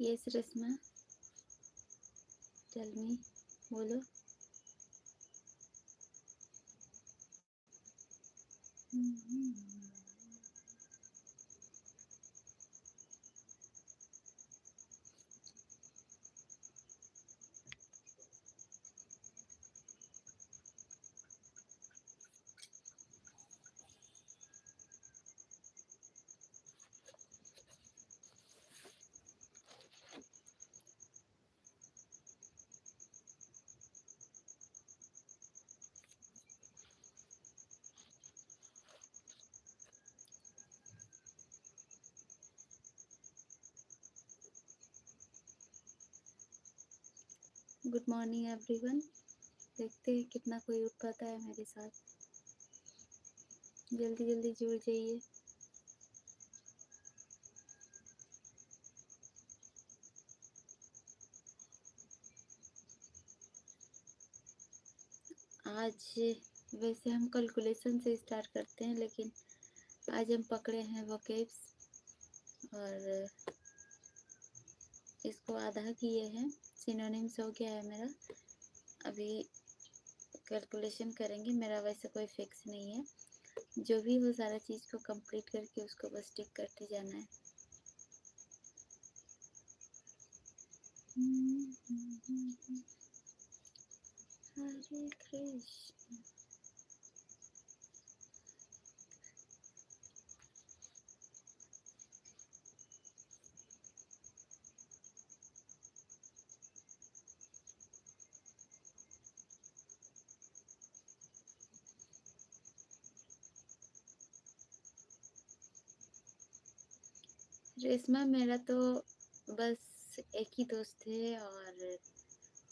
Yes Reshma, tell me, बोलो। Good morning everyone. देखते हैं कितना कोई उठ पाता है मेरे साथ। जल्दी जल्दी जुड़ जाइए। आज वैसे हम कैलकुलेशन से स्टार्ट करते हैं, लेकिन आज हम पकड़े हैं वोकेब्स और इसको आधा किए हैं। सिनोनिम्स हो गया है मेरा। अभी कैलकुलेशन करेंगे। मेरा वैसे कोई फिक्स नहीं है, जो भी हो सारा चीज़ को कंप्लीट करके उसको बस टिक करते जाना है। हरे कृष्ण। रेशमा, मेरा तो बस एक ही दोस्त है और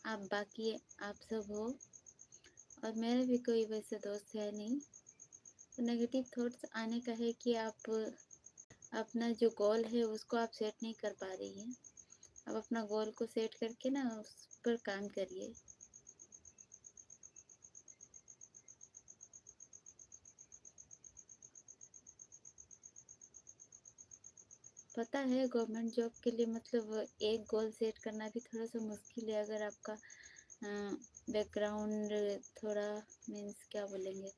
आप बाकी आप सब हो, और मेरा भी कोई वैसे दोस्त है नहीं। तो नेगेटिव थॉट्स आने का है कि आप अपना जो गोल है उसको आप सेट नहीं कर पा रही हैं। आप अपना गोल को सेट करके ना उस पर काम करिए। पता है गवर्नमेंट जॉब के लिए मतलब एक गोल सेट करना भी थोड़ा सा मुश्किल है। अगर आपका बैकग्राउंड थोड़ा मीन्स क्या बोलेंगे,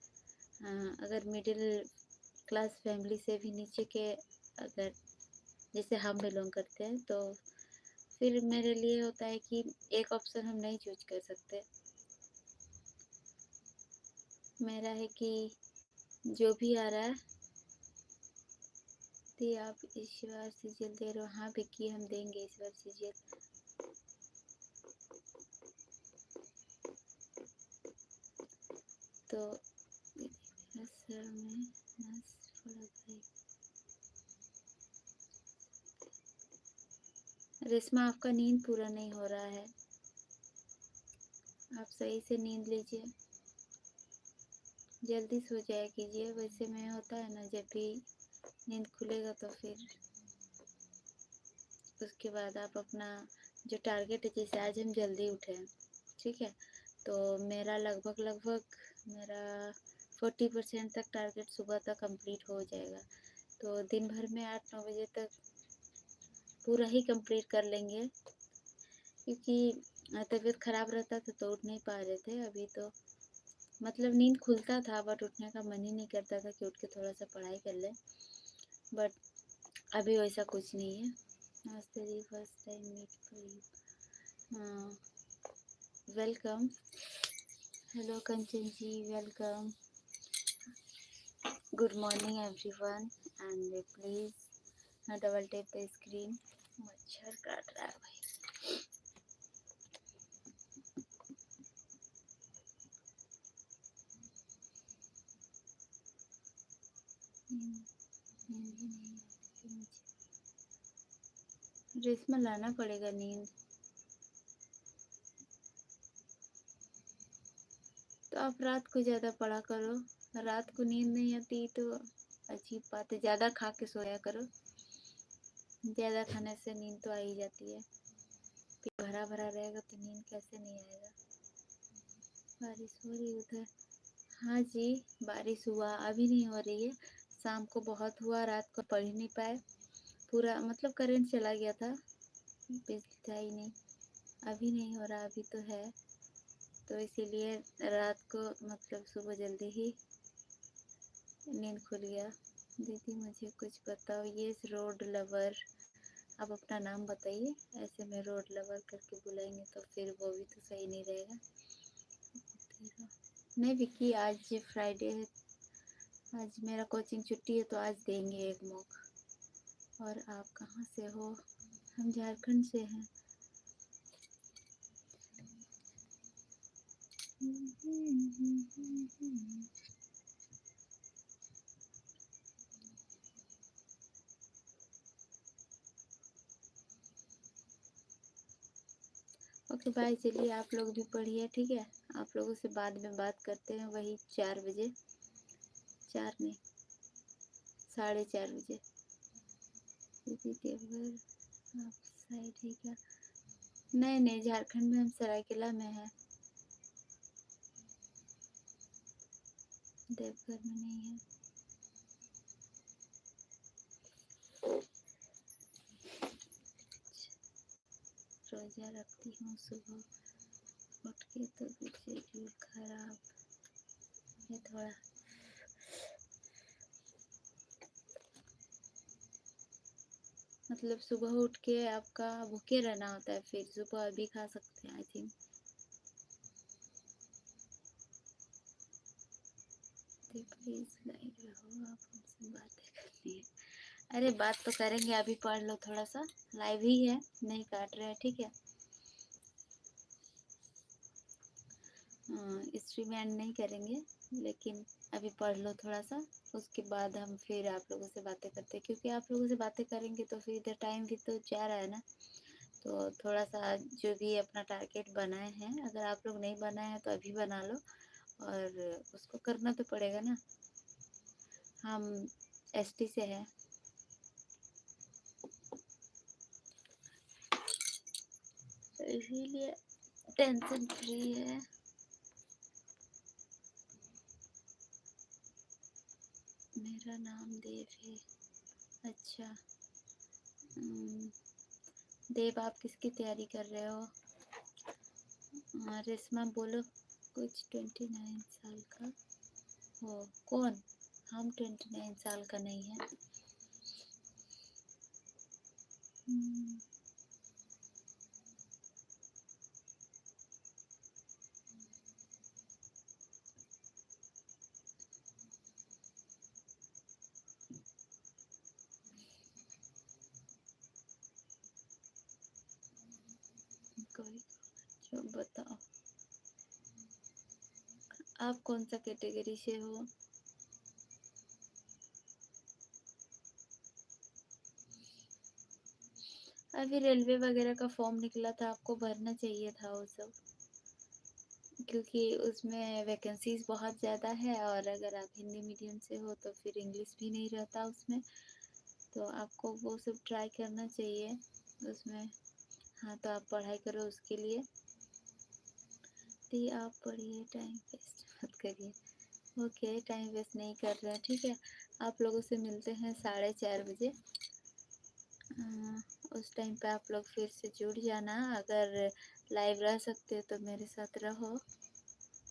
अगर मिडिल क्लास फैमिली से भी नीचे के, अगर जैसे हम बिलोंग करते हैं, तो फिर मेरे लिए होता है कि एक ऑप्शन हम नहीं चूज कर सकते। मेरा है कि जो भी आ रहा है दी आप ईश्वर से जल दे रहे हो। हाँ विक्की, हम देंगे ईश्वर से जल। तो सर में नस फड़क गई। रेशमा, आपका नींद पूरा नहीं हो रहा है। आप सही से नींद लीजिए, जल्दी सो जाया कीजिए। वैसे में होता है ना, जब भी नींद खुलेगा तो फिर उसके बाद आप अपना जो टारगेट है, जैसे आज हम जल्दी उठे हैं, ठीक है, तो मेरा लगभग मेरा 40% तक टारगेट सुबह तक कंप्लीट हो जाएगा। तो दिन भर में 8-9 बजे तक पूरा ही कंप्लीट कर लेंगे, क्योंकि तबीयत खराब रहता था तो उठ नहीं पा रहे थे। अभी तो मतलब नींद खुलता था बट उठने का मन ही नहीं करता था कि उठ के थोड़ा सा पढ़ाई कर ले। बट अभी वैसा कुछ नहीं है। आज तेरी first time meet for you. Welcome. Hello Kanchan ji, welcome. Good morning everyone and please double tap the screen. मच्छर काट रहा है भाई। नींद ही नहीं आती मुझे। रेशमा, लाना पड़ेगा नींद। तो आप रात को ज़्यादा पढ़ा करो। रात को नींद नहीं आती तो अजीब बात है। ज़्यादा खा के सोया करो। ज़्यादा खाने से नींद तो आ ही जाती है। पेट भरा भरा रहेगा तो नींद कैसे नहीं आएगा। बारिश हो रही उधर? हाँ जी, बारिश हुआ। अभी नहीं हो रही है। शाम को बहुत हुआ, रात को पढ़ ही नहीं पाए। पूरा मतलब करंट चला गया था, बिजली था ही नहीं, अभी नहीं हो रहा, अभी तो है। तो इसीलिए रात को मतलब सुबह जल्दी ही नींद खुल गया। दीदी मुझे कुछ बताओ, ये रोड लवर, आप अपना नाम बताइए, ऐसे में रोड लवर करके बुलाएंगे तो फिर वो भी तो सही नहीं रहेगा। नहीं विक्की, आज फ्राइडे है, आज मेरा कोचिंग छुट्टी है तो आज देंगे एक मौका। और आप कहाँ से हो? हम झारखंड से हैं। ओके बाय, चलिए आप लोग भी पढ़िए, ठीक है। आप लोगों से बाद में बात करते हैं, वही 4 बजे, 4 नहीं 4:30 बजे। दीदी देवघर आप साइड है क्या? नहीं नहीं, झारखंड में हम सरायकेला में है, देवघर में नहीं है। रोजा रखती हूँ, सुबह उठ के तो शेड्यूल खराब है थोड़ा। मतलब सुबह उठ के आपका भूखे रहना होता है, फिर सुबह अभी खा सकते हैं आई थिंक। प्लीज लाइव रहो, आप हमसे बातें करनी है। अरे बात तो करेंगे, अभी पढ़ लो थोड़ा सा, लाइव ही है, नहीं काट रहे हैं, ठीक है। स्ट्रीम एंड नहीं करेंगे, लेकिन अभी पढ़ लो थोड़ा सा, उसके बाद हम फिर आप लोगों से बातें करते हैं, क्योंकि आप लोगों से बातें करेंगे तो फिर इधर टाइम भी तो जा रहा है ना। तो थोड़ा सा जो भी अपना टारगेट बनाए हैं, अगर आप लोग नहीं बनाए हैं तो अभी बना लो, और उसको करना तो पड़ेगा ना। हम एसटी से हैं, तो इसीलिए टेंशन फ्री है। मेरा नाम देव है। अच्छा, देव आप किसकी तैयारी कर रहे हो? रेशमा बोलो कुछ। 29 साल का हो कौन? हम 29 साल का नहीं है। कोई जो बताओ, आप कौन सा कैटेगरी से हो? अभी रेलवे वगैरह का फॉर्म निकला था, आपको भरना चाहिए था वो सब, क्योंकि उसमें वैकेंसीज बहुत ज़्यादा है, और अगर आप हिंदी मीडियम से हो तो फिर इंग्लिश भी नहीं रहता उसमें, तो आपको वो सब ट्राई करना चाहिए उसमें। हाँ तो आप पढ़ाई करो उसके लिए। दी आप पढ़िए, टाइम वेस्ट मत करिए। ओके, टाइम वेस्ट नहीं कर रहे हैं, ठीक है। आप लोगों से मिलते हैं 4:30 बजे। उस टाइम पे आप लोग फिर से जुड़ जाना, अगर लाइव रह सकते हो तो मेरे साथ रहो,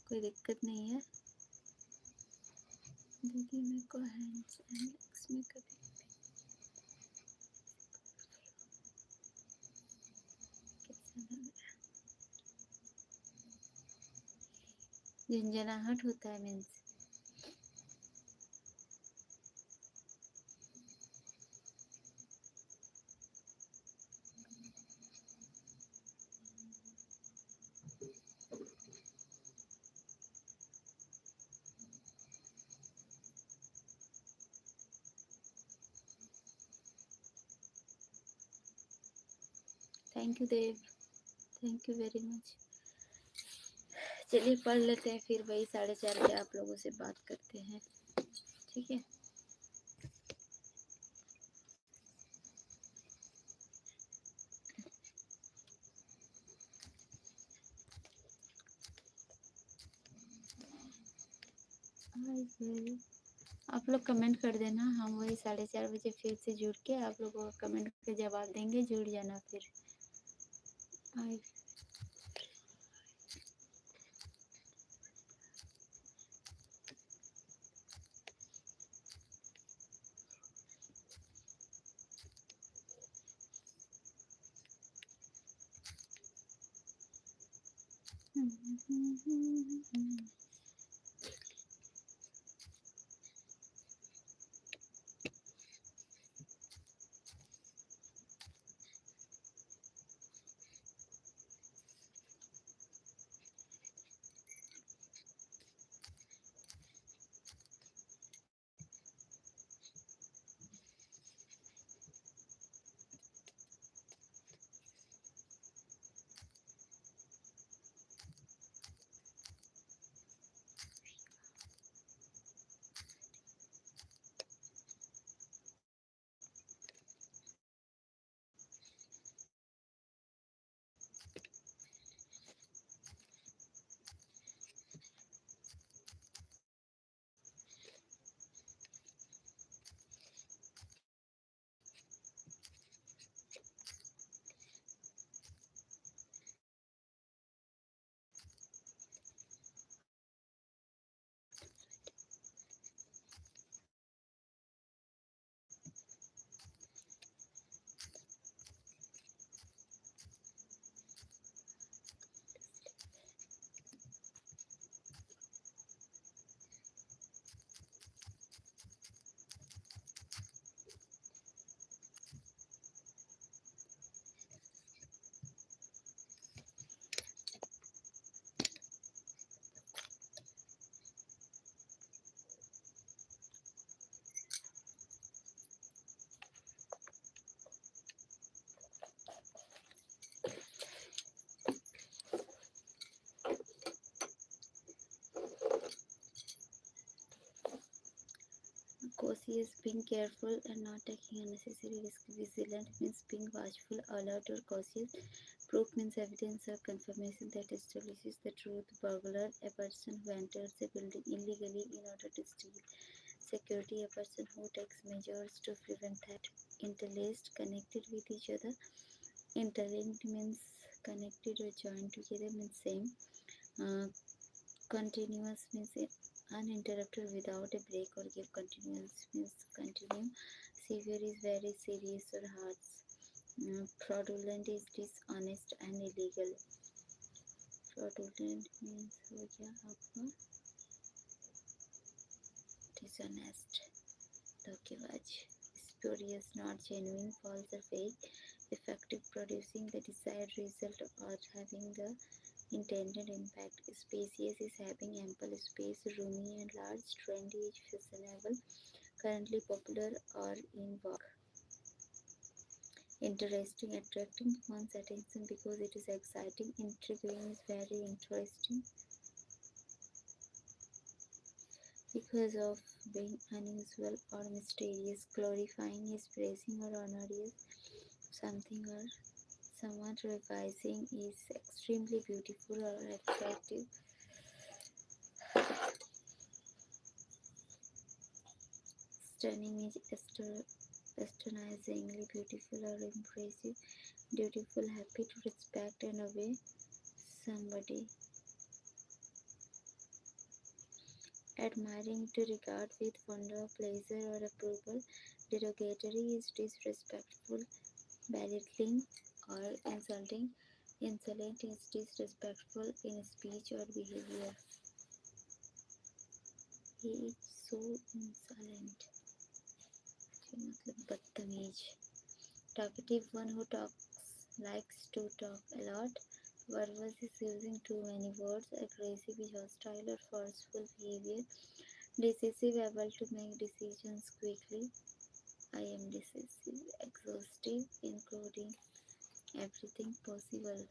कोई दिक्कत नहीं है। दीदी मेरे को हैंड्स एंड लेग्स में कभी कैसा लग रहा है? झंझनाहट होता है means? Thank you Dev, thank you very much. चलिए पढ़ लेते हैं, फिर वही 4:30 बजे आप लोगों से बात करते हैं, ठीक है। आप लोग कमेंट कर देना, हम वही 4:30 बजे फिर से जुड़ के आप लोगों का कमेंट के जवाब देंगे, जुड़ जाना फिर। I cautious, being careful and not taking unnecessary risk. Vigilant means being watchful, alert, or cautious. Proof means evidence or confirmation that establishes the truth. Burglar, a person who enters a building illegally in order to steal. Security, a person who takes measures to prevent theft. Interlaced, connected with each other. Interlinked means connected or joined together means same. Uh, Continuous means uninterrupted without a break or give. Continuous means continue. Severe is very serious or hard. Fraudulent is dishonest and illegal. Fraudulent means हो गया आपका dishonest, धोखेबाज. Spurious, not genuine, false or fake. Effective, producing the desired result or having the intended impact. Spacious is having ample space. Roomy and large. Trendy is fashionable, currently popular or in vogue. Interesting, attracting one's attention because it is exciting. Intriguing is very interesting because of being unusual or mysterious. Glorifying is praising or honoring something or someone. Revising is extremely beautiful or attractive. Stunning is astonishingly beautiful or impressive. Dutiful, happy to respect and obey somebody. Admiring, to regard with wonder, pleasure, or approval. Derogatory is disrespectful, belittling, or insulting. Insolent is disrespectful in speech or behavior. He is so insolent. मतलब बदतमीज. Talkative, one who talks, likes to talk a lot. Verbose is using too many words. Aggressive is hostile or forceful behavior. Decisive, able to make decisions quickly. I am decisive. Exhaustive, including everything possible.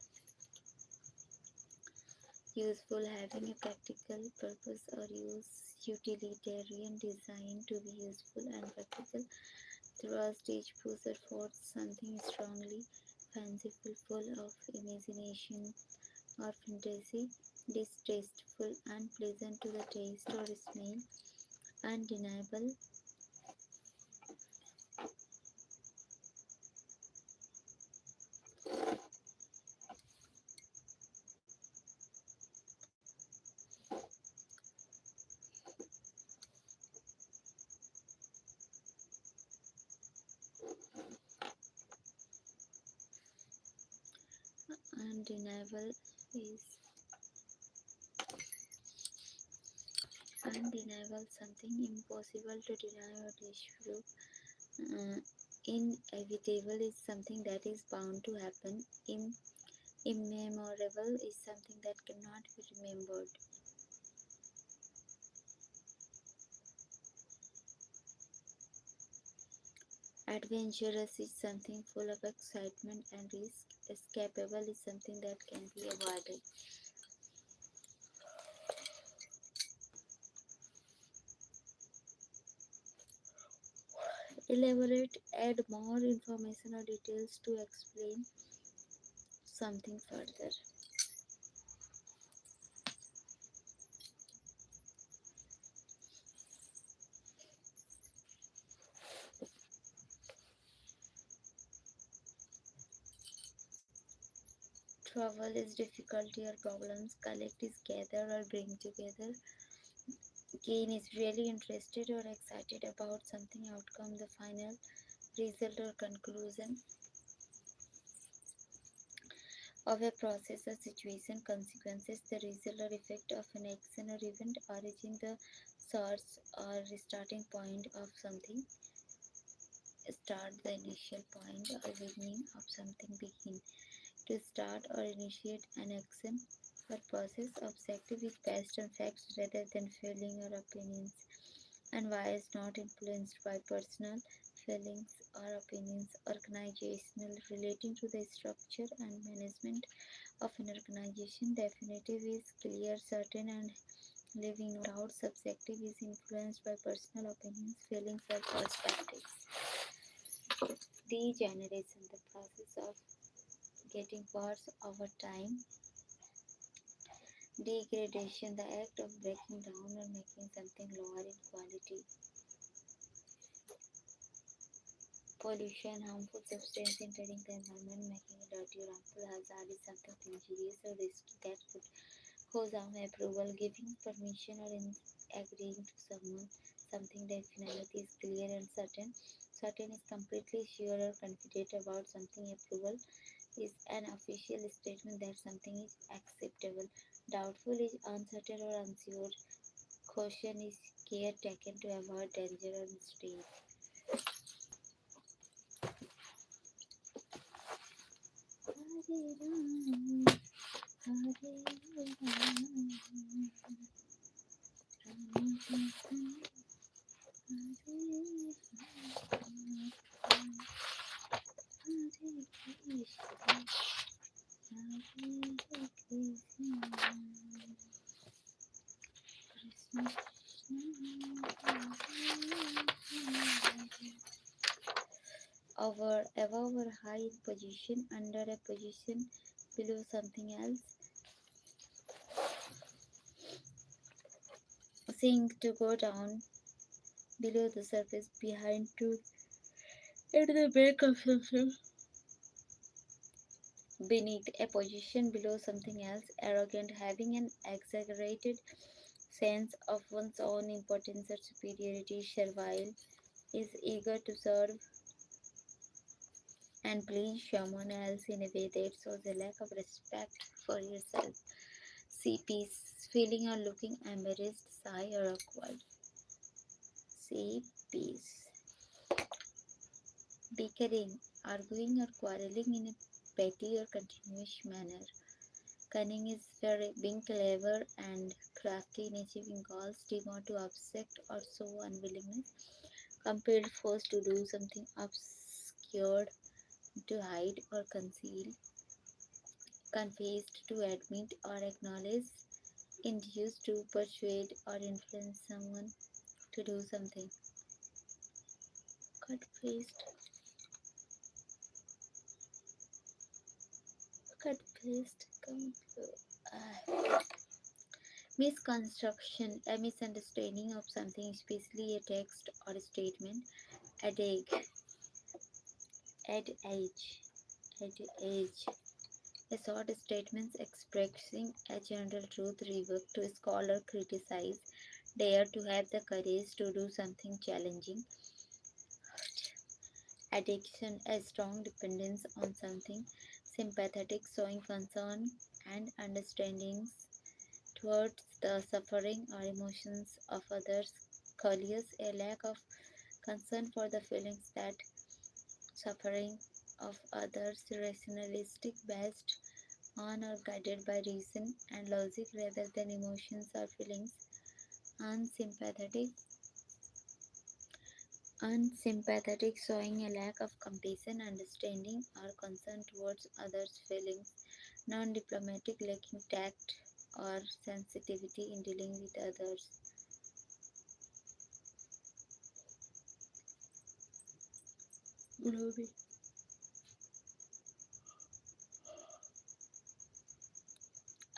Useful, having a practical purpose or use. Utilitarian, designed to be useful and practical. Thrust, each push or force something strongly. Fanciful, full of imagination or fantasy. Distasteful, unpleasant to the taste or smell. Undeniable, undeniable is undeniable, something impossible to deny or disprove. Uh, Inevitable is something that is bound to happen. Immemorable is something that cannot be remembered. Adventurous is something full of excitement and risk. Escapable is something that can be avoided. Elaborate, add more information or details to explain something further. Trouble is difficulty or problems. Collect is gather or bring together. Gain is really interested or excited about something outcome, the final result or conclusion of a process or situation. Consequences, the result or effect of an action or event. Origin, the source or starting point of something. Start, the initial point or beginning of something. Begin, to start or initiate an action or process. Objective is based on facts rather than feeling or opinions, and why is not influenced by personal feelings or opinions. Organizational, relating to the structure and management of an organization. Definitive is clear, certain, and leaving no doubt. Subjective is influenced by personal opinions, feelings, or perspectives. Degeneration, the process of getting worse over time. Degradation, the act of breaking down or making something lower in quality. Pollution, harmful substance entering the environment, making it dirty or harmful. Hazard is something injurious or risky that could cause harm. Approval, giving permission or agreeing to something that finality is clear and certain. Certain is completely sure or confident about something. Approval is an official statement that something is acceptable. Doubtful is uncertain or unsure. Caution is care taken to avoid danger or mistake. Hare Ram, Hare Ram, Ram Ram, Hare Ram, Hare Krishna, Hare Krishna, Krishna Krishna, Hare Hare. Over, above or high in position, under a position, below something else. Sink, to go down, below the surface, behind, to at the back of something, beneath, a position below something else. Arrogant, having an exaggerated sense of one's own importance or superiority. Servile is eager to serve and please someone else in a way that shows a lack of respect for yourself. See peace, feeling or looking embarrassed, shy, or awkward. See peace. Bickering, arguing or quarreling in a petty or continuous manner. Cunning is very being clever and crafty in achieving goals. Demand to upset or show unwillingness. Compelled, forced to do something. Obscured, to hide or conceal. Confessed, to admit or acknowledge. Induced, to persuade or influence someone to do something. Cut paste, misconstruction, a misunderstanding of something, especially a text or a statement. Adage, adage, adage. A short statement expressing a general truth, revoked to scholar criticize, dare, to have the courage to do something challenging. Addiction, a strong dependence on something. Sympathetic, showing concern and understanding towards the suffering or emotions of others. Curious, a lack of concern for the feelings that suffering of others. Rationalistic, based on or guided by reason and logic rather than emotions or feelings. Unsympathetic, unsympathetic, showing a lack of compassion, understanding, or concern towards others' feelings. Non-diplomatic, lacking tact or sensitivity in dealing with others. Gloomy,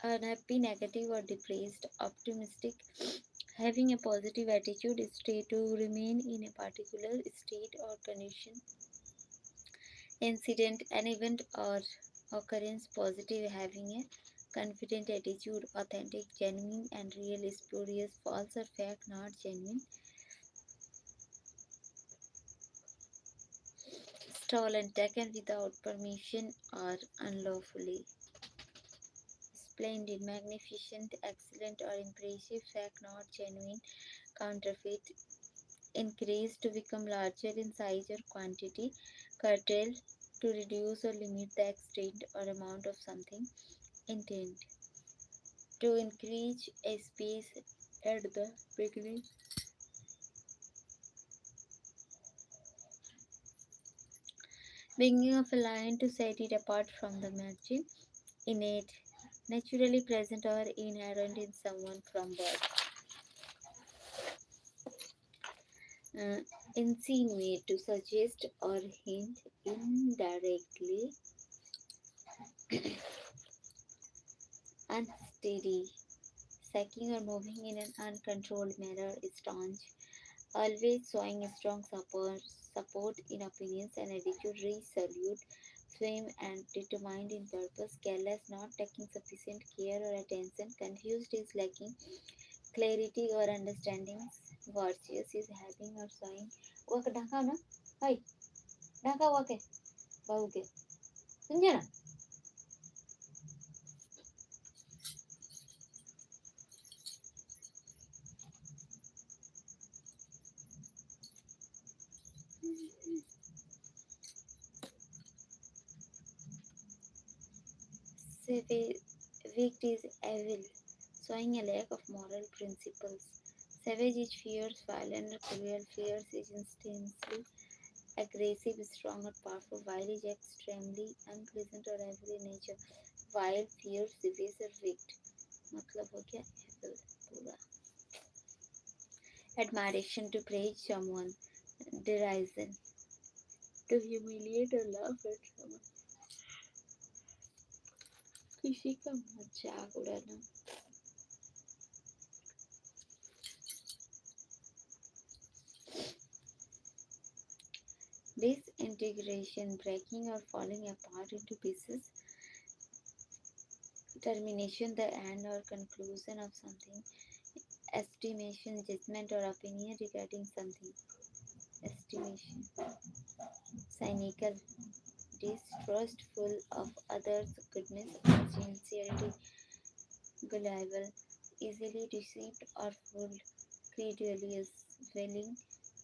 unhappy, negative, or depressed. Optimistic, having a positive attitude is to remain in a particular state or condition. Incident, an event or occurrence. Positive, having a confident attitude. Authentic, genuine and real. Spurious, false or fake, not genuine. Stolen, taken without permission or unlawfully. Splendid, magnificent, excellent or impressive. Fake, not genuine. Counterfeit, increase to become larger in size or quantity. Curtail, to reduce or limit the extent or amount of something. Intent, to increase a space at the beginning. Bringing of a line to set it apart from the margin. Innate, naturally present or inherent in someone from birth. Uh, Insinuate, to suggest or hint indirectly. Unsteady, sacking or moving in an uncontrolled manner. Staunch, always showing strong support in opinions and attitude. Resolute, firm and determined in purpose. Careless, not taking sufficient care or attention. Confused is lacking clarity or understanding. Virtuous is having or showing. Work ढंका ना, हाय ढंका work है, बहू के, समझे ना? Savage is evil, showing a lack of moral principles. Savage is fierce, violent, or cruel. Fierce is instantly aggressive, strong, or powerful. Vile is extremely unpleasant or evil in nature. Vile, fierce, savage, or wicked. मतलब हो गया evil पूरा. Admiration, to praise someone. Derision, to humiliate or laugh at someone. किसी का मजाक उड़ाना. Disintegration, breaking or falling apart into pieces. Termination, the end or conclusion of something. Estimation, judgment or opinion regarding something. Estimation. Cynical, distrustful of others' goodness or sincerity. Gullible, easily deceived or fooled. Credulous, willing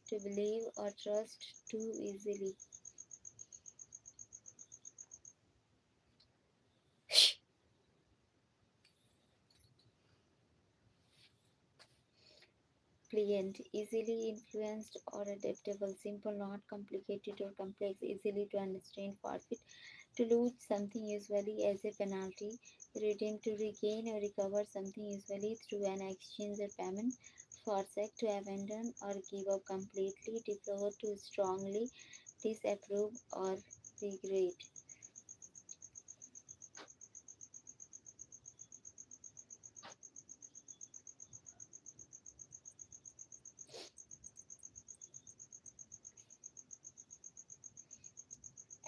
to believe or trust too easily. Pliant, easily influenced or adaptable. Simple, not complicated or complex. Easily to understand. Forfeit, to lose something usually as a penalty. Redeem, to regain or recover something usually through an exchange or payment. Forsake, to abandon or give up completely. Deplore, to strongly disapprove or regret.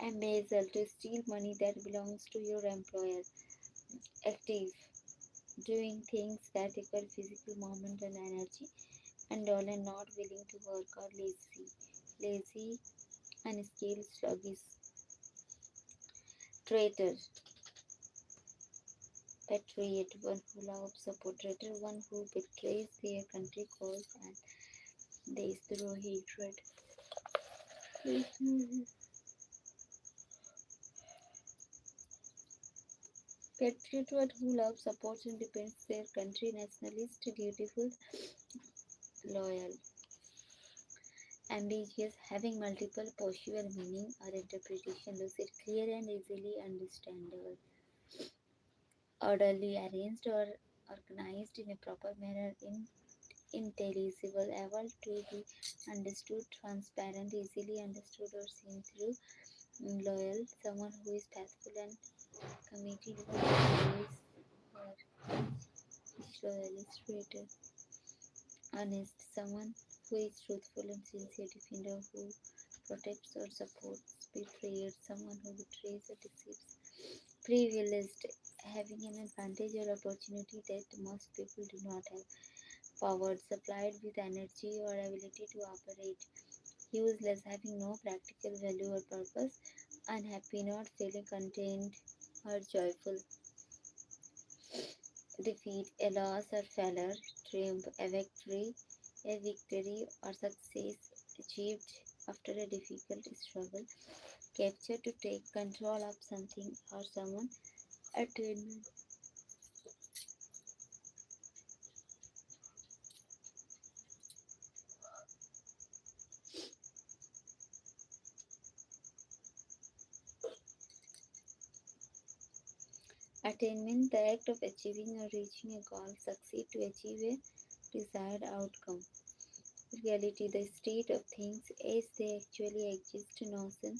Embezzle, to steal money that belongs to your employer. Active, doing things that require physical movement and energy. Indolent, not willing to work or lazy. Lazy, unskilled, sluggish, traitor, patriot, one who loves support, traitor, one who betrays their country cause and destroy hatred. Patriot, one who loves, supports, and defends their country, nationalist, dutiful, loyal, ambiguous, having multiple possible meaning or interpretation, lucid, clear, and easily understandable, orderly, arranged, or organized in a proper manner, intelligible, able to be understood, transparent, easily understood or seen through, loyal, someone who is faithful and committed, who is or loyalist, traitor, honest, someone who is truthful and sincere, defender who protects or supports, betrayed, someone who betrays or deceives, privileged, having an advantage or opportunity that most people do not have, powered, supplied with energy or ability to operate, useless, having no practical value or purpose, unhappy, not feeling content or joyful, defeat, a loss or failure, triumph, a victory or success achieved after a difficult struggle, capture, to take control of something or someone, attainment. Attainment, the act of achieving or reaching a goal, succeed, to achieve a desired outcome. Reality, the state of things as they actually exist, notion,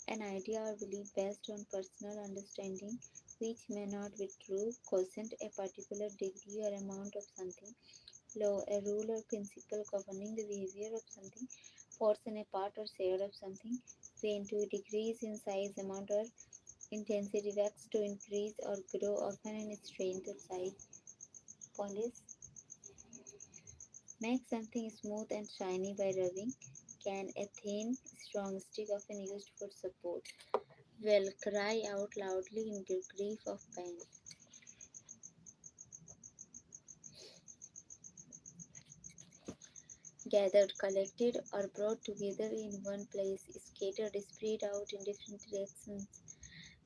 an idea or belief based on personal understanding which may not be true, quotient, a particular degree or amount of something, law, a rule or principle governing the behavior of something, portion, a part or share of something, pain, to decrease in size, amount or intensity, wax, to increase or grow, often in strength or size, polish, make something smooth and shiny by rubbing, can, a thin, strong stick often used for support, well, cry out loudly in grief of pain. Gathered, collected, or brought together in one place, scattered, spread out in different directions,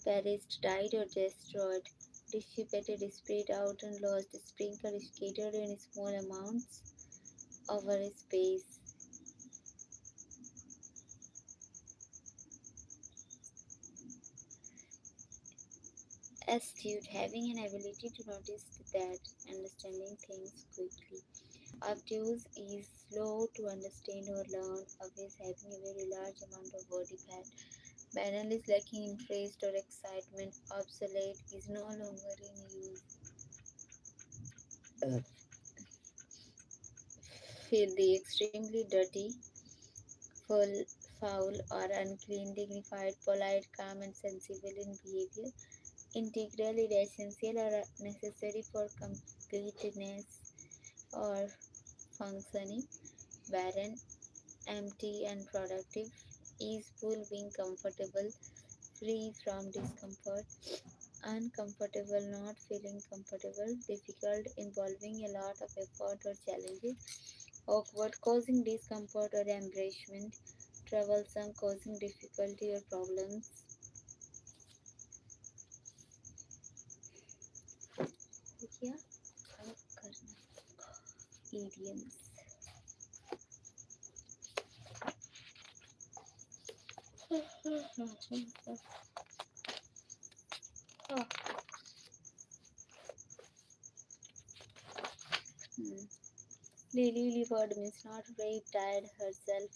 perished, died, or destroyed, dissipated, spread out and lost, sprinkled, scattered in small amounts over a space. Astute, having an ability to notice that, understanding things quickly. Obtuse is slow to understand or learn, always having a very large amount of body fat. Banal is lacking interest or excitement. Obsolete is no longer in use. Filthy, extremely dirty, full, foul, or unclean. Dignified, polite, calm, and sensible in behavior. Integral, essential, or necessary for completeness or functioning. Barren, empty, and productive. Easeful, being comfortable, free from discomfort. Uncomfortable, not feeling comfortable. Difficult, involving a lot of effort or challenges. Awkward, causing discomfort or embarrassment. Troublesome, causing difficulty or problems. Yeah, अब करना idioms. Hmm. Lily word means not very tired herself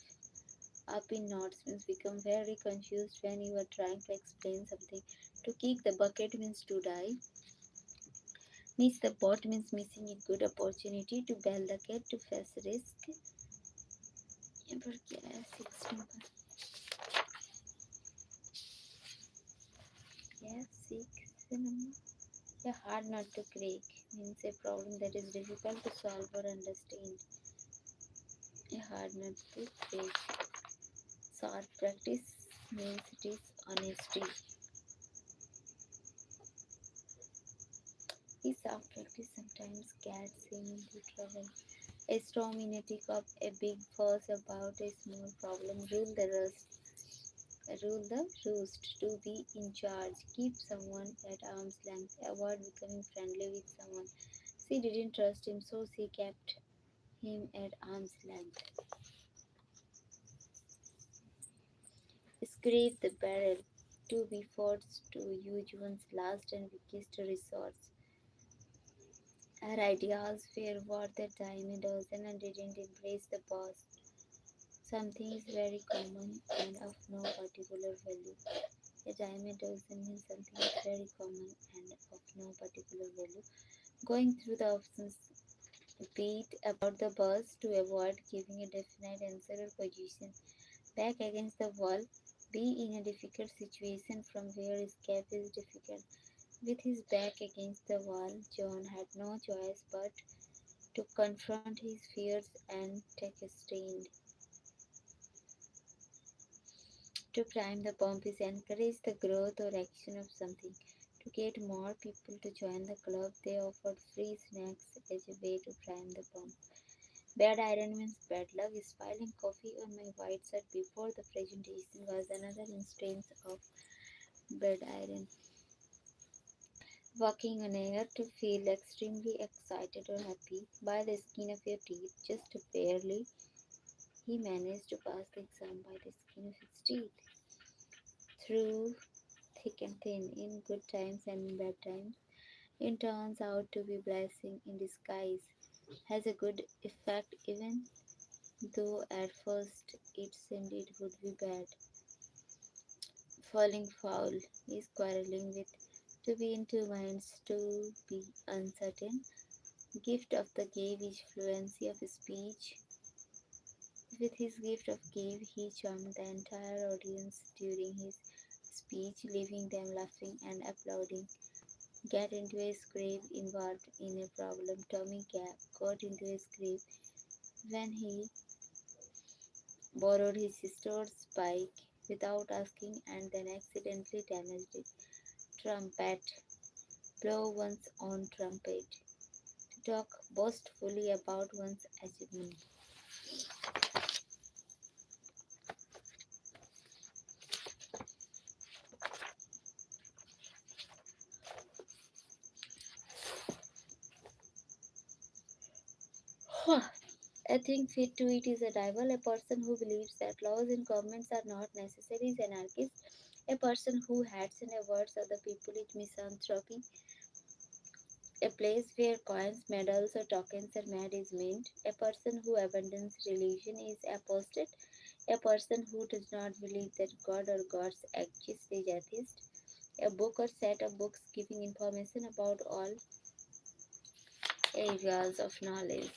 up in knots means become very confused when you are trying to explain something. To kick the bucket means to die. Miss the boat means missing a good opportunity to bail the cat to face risk. यहाँ पर क्या है 6 number क्या 6 number A hard nut to crack means a problem that is difficult to solve or understand. A hard nut to crack. our practice means it is honesty. Is our practice sometimes gets him into trouble. A storm in a teacup, a big fuss about a small problem. Rule the roost. To be in charge. Keep someone at arm's length. Avoid becoming friendly with someone. She didn't trust him, so she kept him at arm's length. Scrape the barrel. To be forced to use one's last and weakest resource. Her ideas were worth a dime a dozen and didn't embrace the boss. Something is very common and of no particular value. A dime a dozen means something is very common and of no particular value. Going through the options, beat about the bus to avoid giving a definite answer or position. Back against the wall, be in a difficult situation from where escape is difficult. With his back against the wall, John had no choice but to confront his fears and take a stand. To prime the pump is encourage the growth or action of something. To get more people to join the club, they offered free snacks as a way to prime the pump. Bad iron means bad luck. Spilling coffee on my white shirt before the presentation was another instance of bad iron. Walking on air to feel extremely excited or happy by the skin of your teeth, just barely. He managed to pass the exam by the skin of his teeth. Through thick and thin, in good times and in bad times, it turns out to be blessing in disguise. Has a good effect even though at first it seemed it would be bad. Falling foul is quarreling with, to be in two minds, to be uncertain. Gift of the gave is fluency of speech. With his gift of gave, he charmed the entire audience during his speech, leaving them laughing and applauding. Get into a scrape involved in a problem. Tommy got into a scrape when he borrowed his sister's bike without asking and then accidentally damaged it. Trumpet. Blow one's own trumpet. To talk boastfully about one's achievement. A thing fit to it is a rival, a person who believes that laws and governments are not necessary is anarchist, a person who hates and avoids other people is misanthropy, a place where coins, medals, or tokens are made is mint, a person who abandons religion is apostate, a person who does not believe that God or gods exist is atheist, a book or set of books giving information about all areas of knowledge.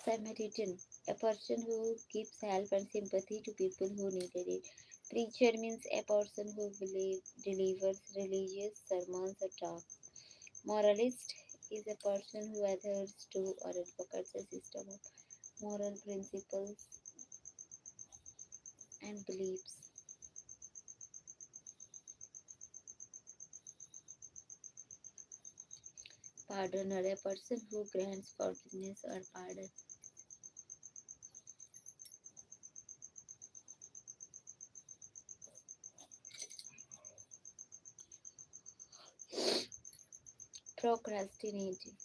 Samaritan, a person who gives help and sympathy to people who needed it. Preacher means a person who delivers religious sermons or talk. Moralist is a person who adheres to or advocates a system of moral principles and beliefs. Pardoner, a person who grants forgiveness or pardon. Procrastinating,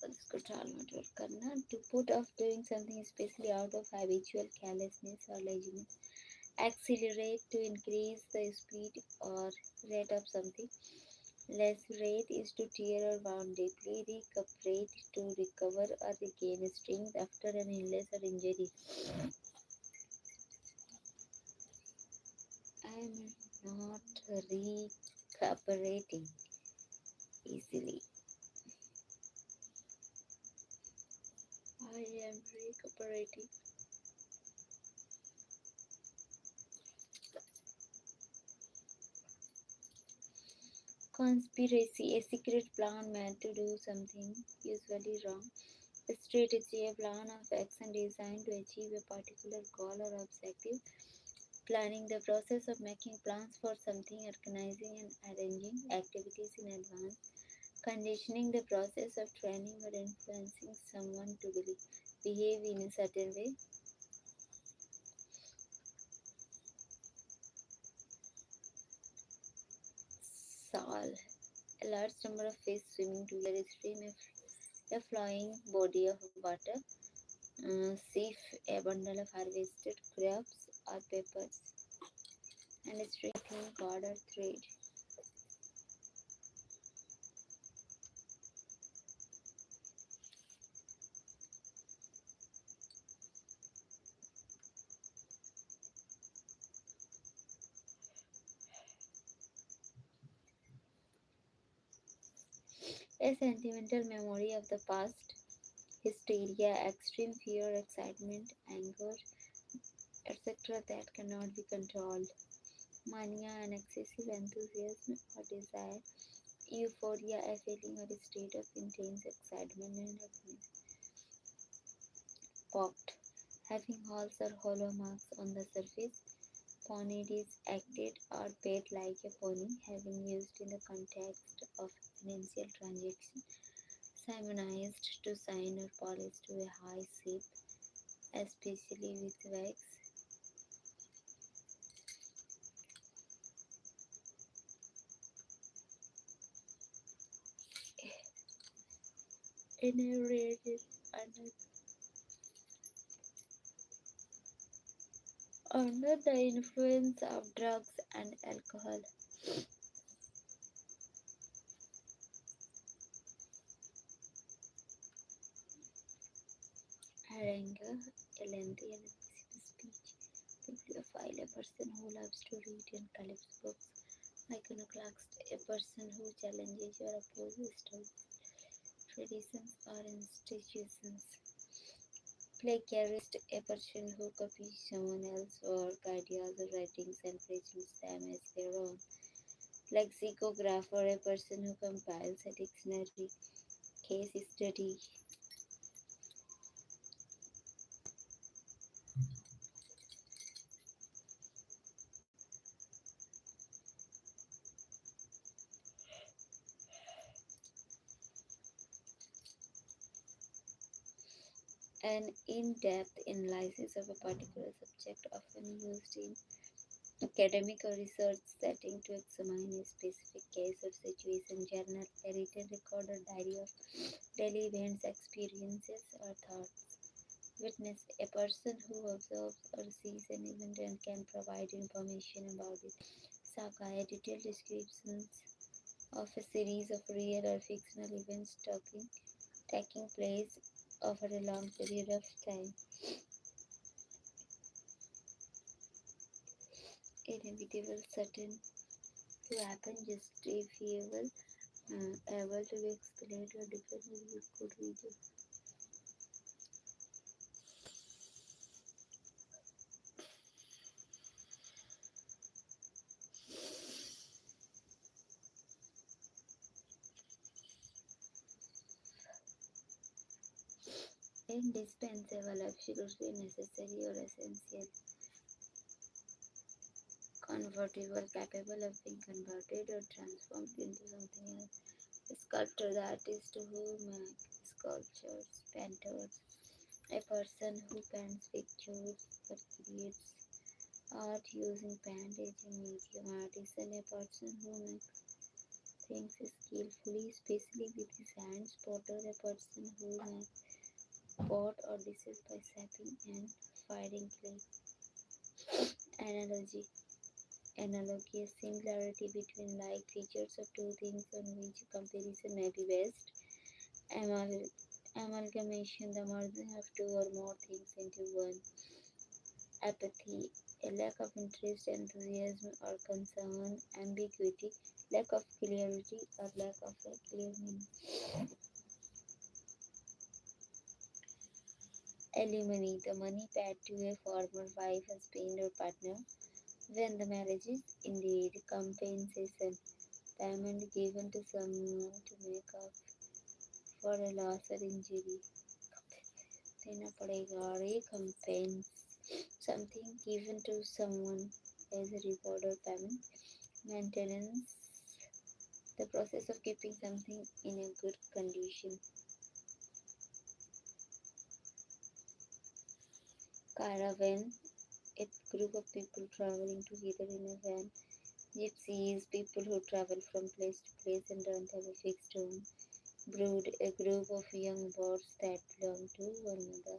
इसको टाल मटोल करना, to put off doing something especially out of habitual carelessness or laziness. Accelerate, to increase the speed or rate of something. Lacerate is to tear or wound deeply. Recuperate, to recover or regain strength after an illness or injury. I am not recuperating easily. I am recuperating. Conspiracy, a secret plan meant to do something usually wrong. A strategy, a plan of action designed to achieve a particular goal or objective. Planning, the process of making plans for something, organizing and arranging activities in advance. Conditioning, the process of training or influencing someone to behave in a certain way. Sol, a large number of fish swimming together, a stream, a flowing body of water. Sieve, a bundle of harvested crops or peppers, and a string, cord or thread. A sentimental memory of the past, hysteria, extreme fear, excitement, anger, etc. that cannot be controlled. Mania, an excessive enthusiasm or desire. Euphoria, a feeling or a state of intense excitement and happiness. Pocked, having holes or hollow marks on the surface. Ponies acted or paid like a pony, having used in the context of financial transaction. Simonized, to sign or polish to a high shape, especially with wax. Inebriated under the influence of drugs and alcohol. Harangue, a lengthy and aggressive speech. Bibliophile, a person who loves to read and collects books. Iconoclast, a person who challenges or opposes traditions or institutions. Plagiarist, a person who copies someone else's work, ideas, or writings and presents them as their own. Lexicographer, a person who compiles a dictionary, case study. An in-depth analysis of a particular subject, often used in academic or research setting to examine a specific case or situation. Journal, a written record or diary of daily events, experiences, or thoughts. Witness, a person who observes or sees an event and can provide information about it. Saga, a detailed descriptions of a series of real or fictional events taking place over a long period of time. Inevitable, certain to happen, justifiable, able to be explained or defended with good reason. Indispensable, absolutely necessary or essential. Convertible, capable of being converted or transformed into something else. Sculptor, the artist who makes sculptures. Painter, a person who paints pictures or creates art using paint as a medium. Artisan, a person who makes things skillfully, especially with his hands. Potter, a person who makes pot or dishes by shaping and firing clay. Analogy. Analogy, a similarity between like features of two things on which comparison may be based. Amal- Amalgamation, the merging of two or more things into one. Apathy, a lack of interest, enthusiasm, or concern. Ambiguity, lack of clarity or lack of a clear meaning. Alimony, the money paid to a former wife, husband, or partner when the marriage is indeed compensation. payment given to someone to make up for a loss or injury. देना पड़ेगा recompense, something given to someone as a reward or payment. Maintenance, the process of keeping something in a good condition. Caravan, a group of people traveling together in a van. Gypsies, people who travel from place to place and don't have a fixed home. Brood, a group of young birds that belong to one mother.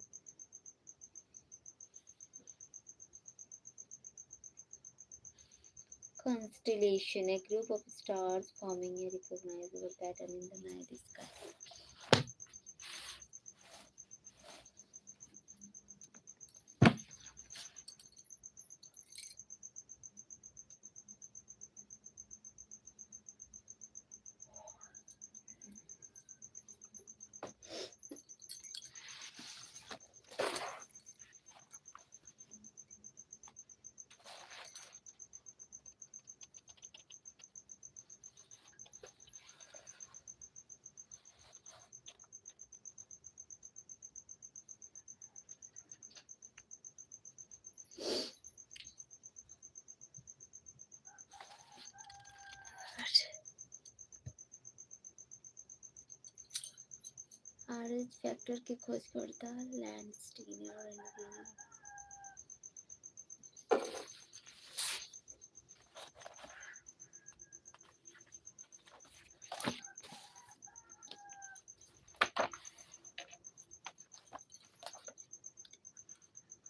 Constellation, a group of stars forming a recognizable pattern in the night sky. RH factor की खोज करता Landsteiner और एनवीनियर.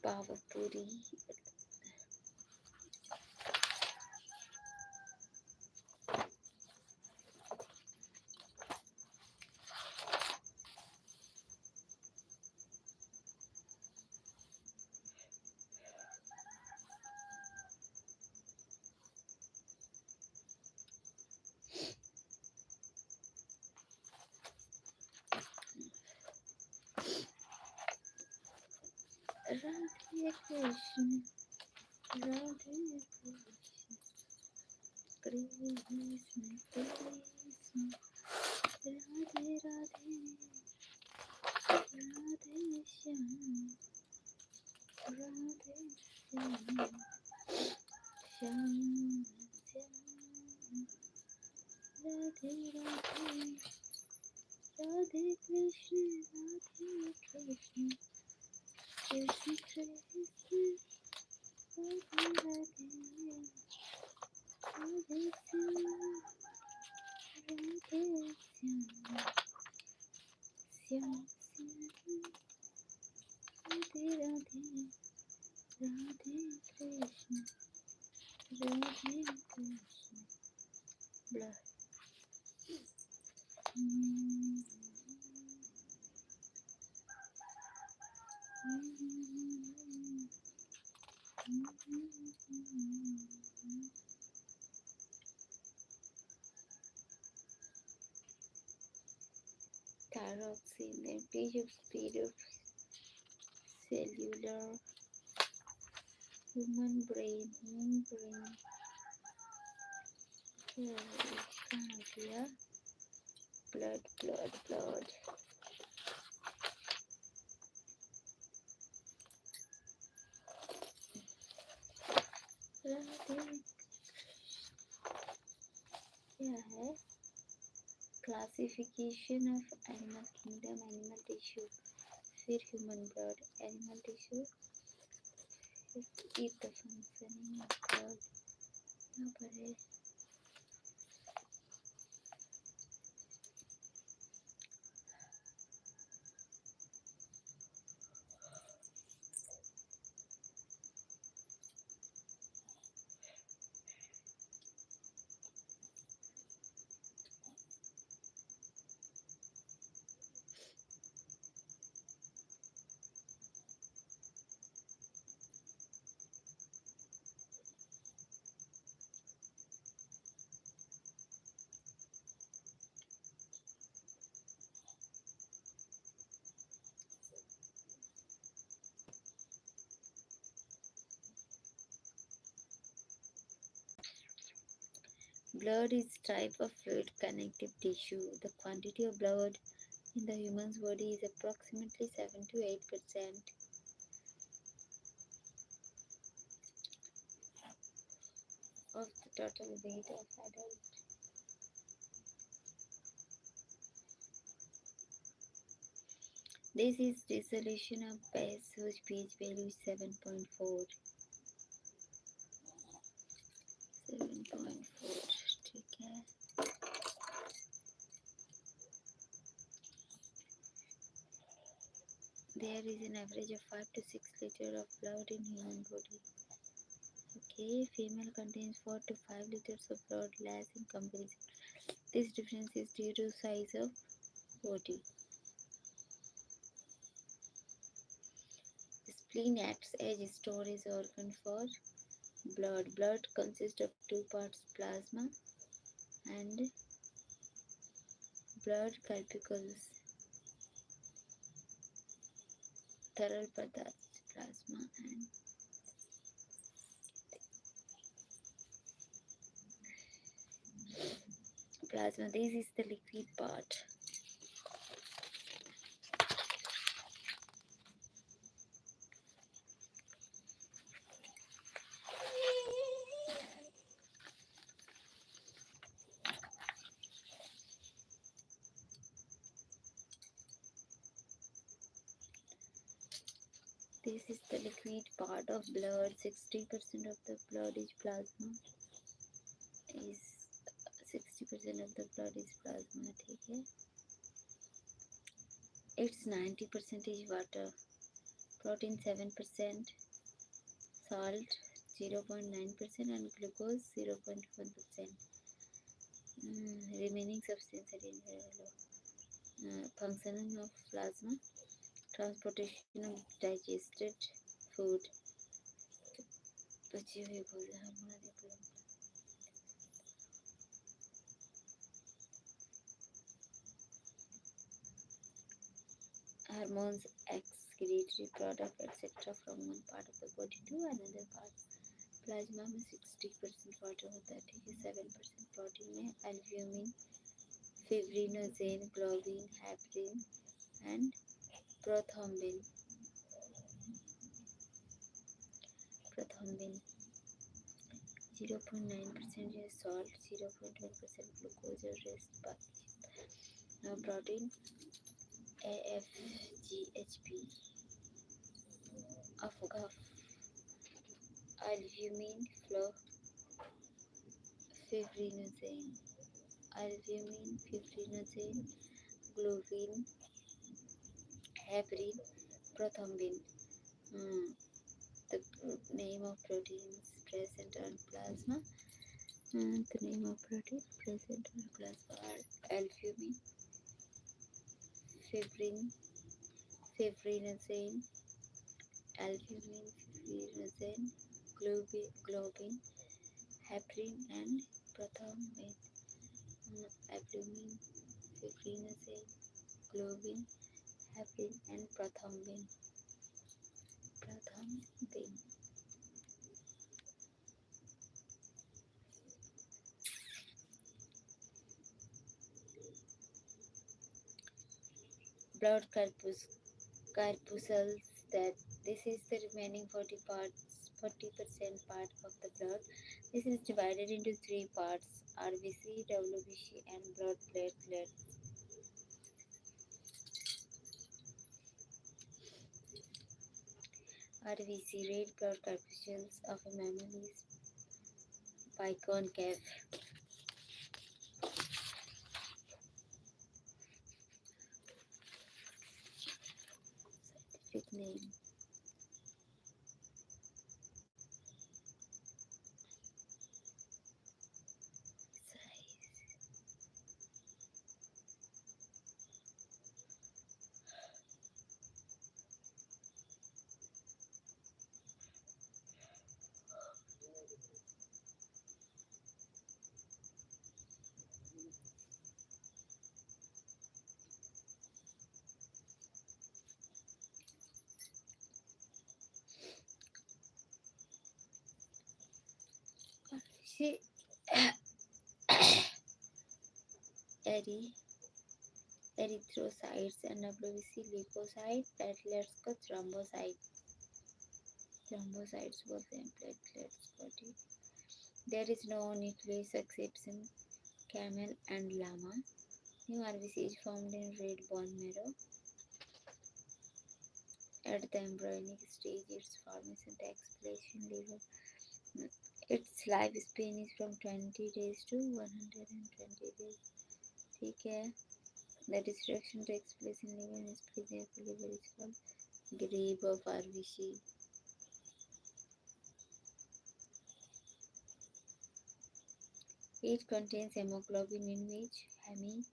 Pawapuri Radhe Krishna Radhe Krishna Krishna Krishna Radhe Radhe Radhe Shyam Radhe Shyam Shyam Shyam Radhe Radhe Radhe Krishna Radhe Krishna Krishna Krishna Radhe Radhe Radhe Shyam Radhe Shyam Shyam Shyam Radhe Radhe Radhe Krishna Radhe Krishna blood. Thyroxine, the page of speed of cellular human brain cardia, blood. Radhe क्या है? Classification of animal kingdom, animal tissue, फिर human blood, animal tissue, फिर is the functioning of blood. यहाँ पर है Blood is type of fluid connective tissue. The quantity of blood in the human's body is approximately 7 to 8% of the total weight of adult. This is dissolution of base whose pH value is 7.4. 7.4 ठीक है. There is an average of 5 to 6 liters of blood in human body. Okay, female contains 4 to 5 liters of blood less in comparison. This difference is due to size of body. The spleen acts as a storage organ for blood. Blood consists of two parts, plasma and blood corpuscles. तरल पदार्थ plasma and plasma. This is the liquid part. This is the liquid part of blood. 60% of the blood is plasma. Is 60% of the blood is plasma. ठीक है. It's 90% is water. Protein 7%. Salt 0.9% and glucose 0.1%. Remaining substance are in functioning of plasma. Transportation of digested food. बचे हुए hormones, excretory product, etc. from one part of the body to another part. Plasma में 60% water होता है, ठीक है. 7% protein में albumin, fibrinogen, globin, heparin and prothrombin. 0.9% is salt, 0.1% glucose और rest बाकी. Now protein AFGHP, AFGAF, albumin, fibrinogen, globin, heparin, prothrombin. The name of proteins present on plasma. The name of protein present on plasma are albumin, fibrinogen, globin, heparin and prothrombin. Albumin, fibrinogen, globin, heparin and prothrombin. Blood corpuscles, that this is the remaining 40% part of the blood. This is divided into three parts: RBC, WBC and blood platelets. RBC, red blood corpuscles of a mammal is biconcave. Scientific name. eri- erythrocytes and WBC leukocyte, platelets को thrombocytes बोलते हैं, platelets body. There is no nucleus exception camel and llama. New RBC is formed in red bone marrow. At the embryonic stage, its formation takes place in liver. Its lifespan is from 20 days to 120 days. ठीक है. The destruction takes place in liver and spleen. The liver is called grave of RBC. It contains hemoglobin, in which heme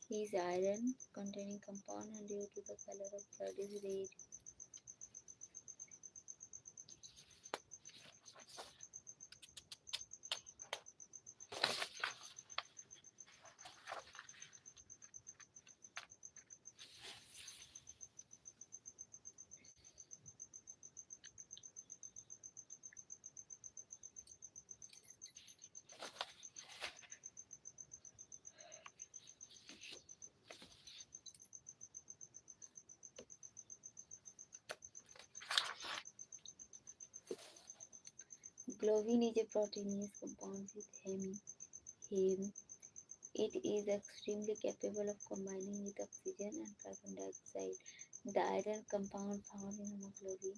is iron containing compound, and due to the color of blood is red. Globin is a proteinous compound with heme. It is extremely capable of combining with oxygen and carbon dioxide. The iron compound found in hemoglobin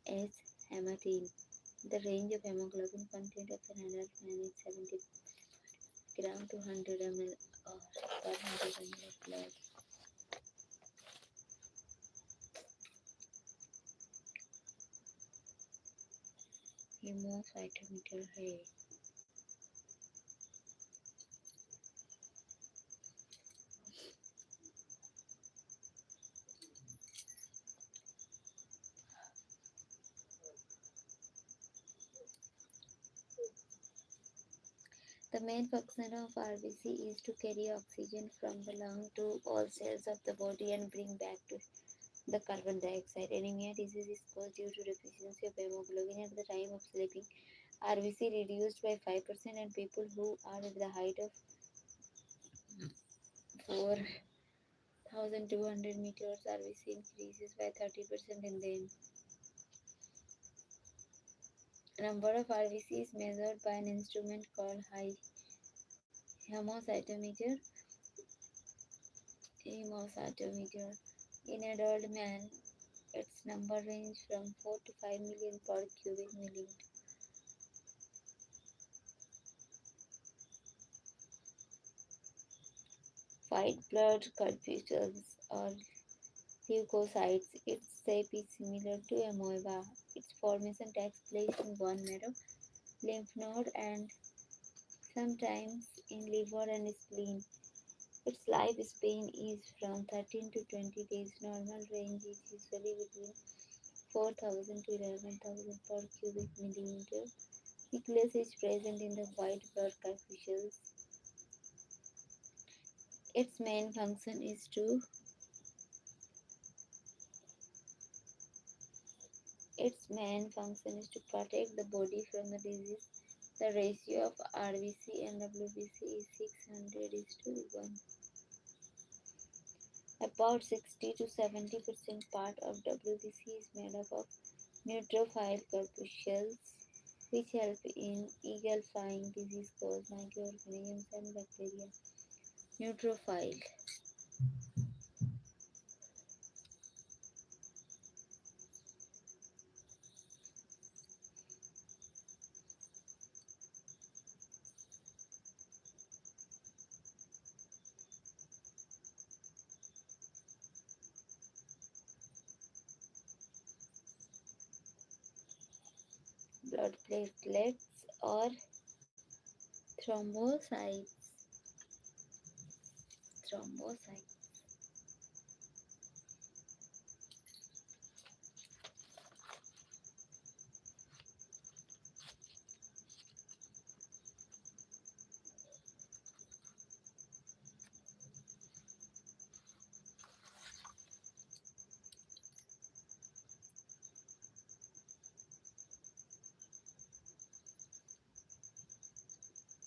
is hematine. The range of hemoglobin content of an adult man is 70 gram to 100 ml or per 100 ml of blood. Haemocytometer है. The main function of RBC is to carry oxygen from the lung to all cells of the body and bring back to the carbon dioxide. Anemia disease is caused due to deficiency of hemoglobin at the time of sleeping. RBC reduced by 5%, and people who are at the height of 4,200 meters, RBC increases by 30% in them. Number of RBC is measured by an instrument called hemocytometer. In adult man, its number range from 4 to 5 million per cubic millimeter. White blood corpuscles or leukocytes. Its shape is similar to amoeba. Its formation takes place in bone marrow, lymph node, and sometimes in liver and spleen. Its lifespan is from 13 to 20 days. Normal range is usually between 4,000 to 11,000 per cubic millimeter. Nucleus is present in the white blood corpuscles. Its main function is to protect the body from the disease. The ratio of RBC and WBC is 600:1. About 60 to 70% part of WBC is made up of neutrophil corpuscles, which help in eagle-flying disease-caused microorganisms and bacteria. Neutrophil. Blood platelets or thrombocytes. Thrombocytes.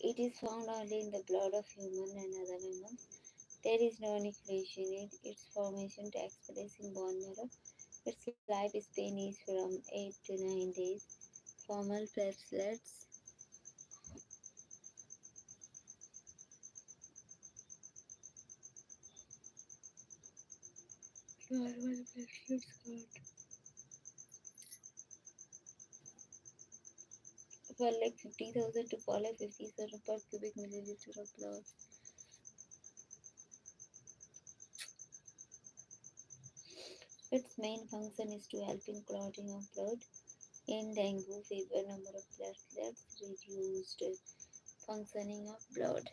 It is found only in the blood of human and other mammals. There is no nucleation in it. Its formation takes place in bone marrow. Its lifespan is from 8 to 9 days. Formal platelets. Normal platelets count for like 50,000 to 50,000 per cubic milliliter of blood. Its main function is to help in clotting of blood. In dengue fever, number of platelets reduced. Functioning of blood.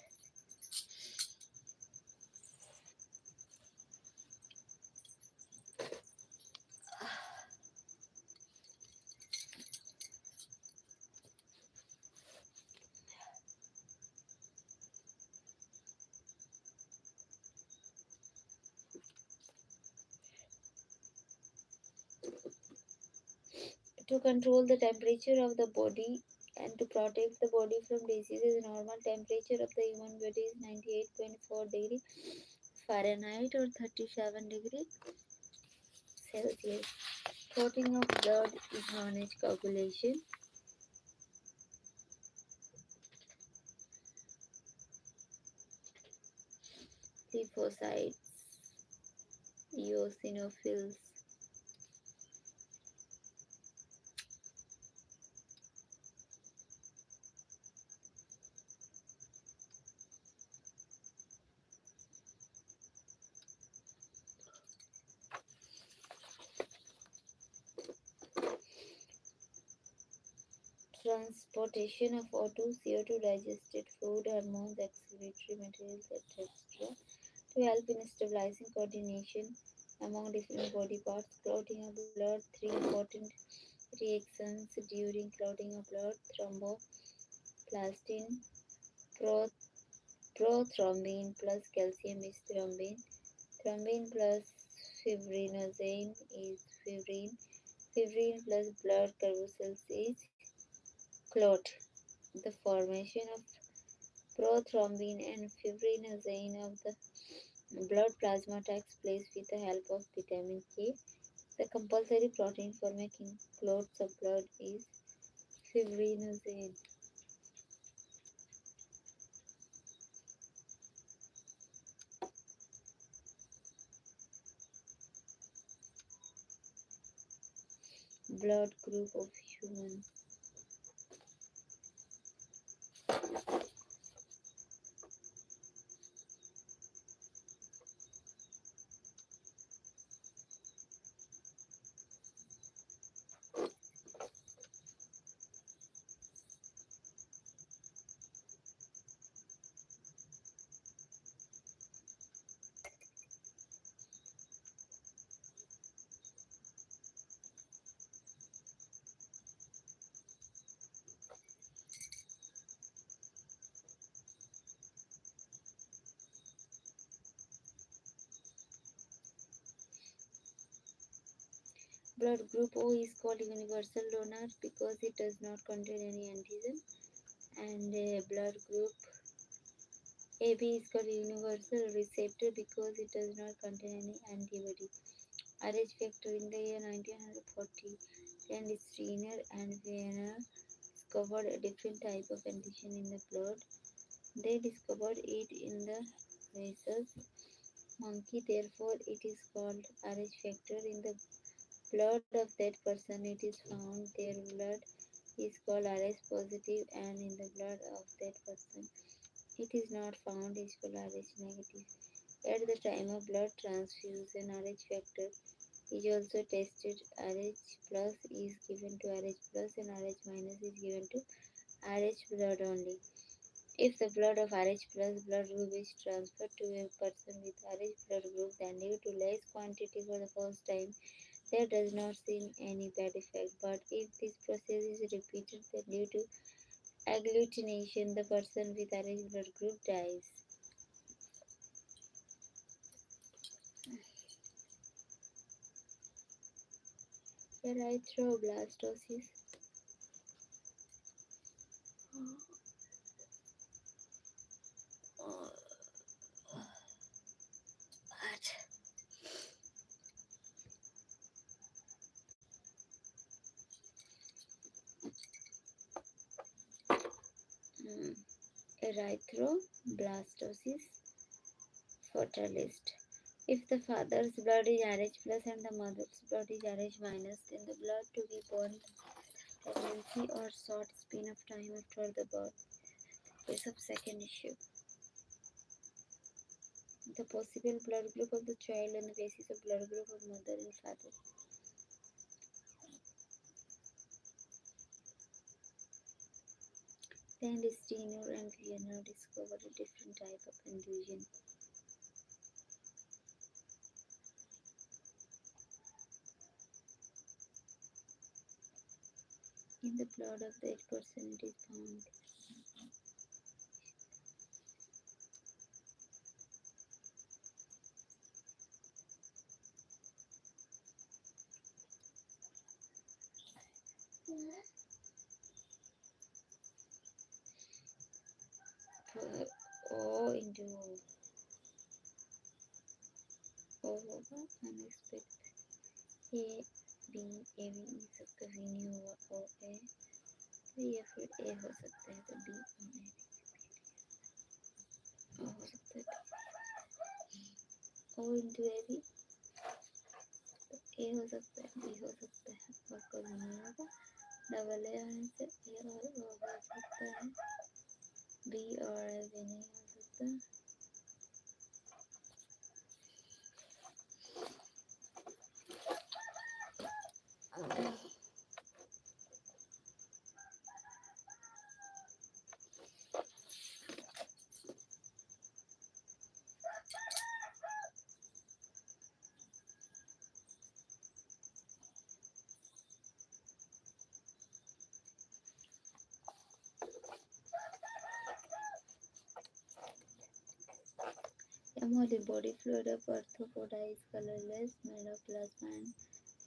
To control the temperature of the body and to protect the body from diseases, normal temperature of the human body is 98.4 degree Fahrenheit or 37 degree Celsius. Clotting of blood is known as coagulation. Lymphocytes, eosinophils. Transportation of O2, CO2, digested food, hormones, excretory materials, etc. to help in stabilizing coordination among different body parts. Clotting of blood, three important reactions during clotting of blood: thromboplastin, pro- prothrombin plus calcium is thrombin, thrombin plus fibrinogen is fibrin, fibrin plus blood corpuscles is clot. The formation of prothrombin and fibrinogen of the blood plasma takes place with the help of vitamin K. The compulsory protein for making clots of blood is fibrinogen. Blood group of human. Blood group O is called universal donor because it does not contain any antigen, and blood group AB is called universal receptor because it does not contain any antibody. RH factor in the year 1940, and Steiner and Vienna discovered a different type of antigen in the blood. They discovered it in the rhesus monkey, therefore it is called RH factor. In the blood of that person it is found, their blood is called RH positive, and in the blood of that person it is not found, is called RH negative. At the time of blood transfusion, RH factor is also tested. RH plus is given to RH plus and RH minus is given to RH blood only. If the blood of Rh plus blood group is transferred to a person with Rh blood group, then due to less quantity for the first time, there does not seem any bad effect. But if this process is repeated, then due to agglutination, the person with Rh blood group dies. Erythroblastosis. erythroblastosis fatalist. If the father's blood is Rh plus and the mother's blood is Rh minus, then the blood to be born pregnancy or short span of time after the birth. ये सब second issue. The possible blood group of the child on the basis of blood group of mother and father. Then Steiner and Vienna discovered a different type of infusion. In the blood of that person it is found. O into O होगा unexpected. A B A B हो सकता है, V नहीं होगा, O A तो या फिर A हो सकता है, तो B O हो सकता है, O into A B तो A हो सकता है, B हो सकता है, और कोई नहीं होगा. डबल ए होने से ए और ओ हो सकता है, बी और ए भी नहीं हो सकता. Hemolymph body fluid of arthropoda is colorless, made of plasma and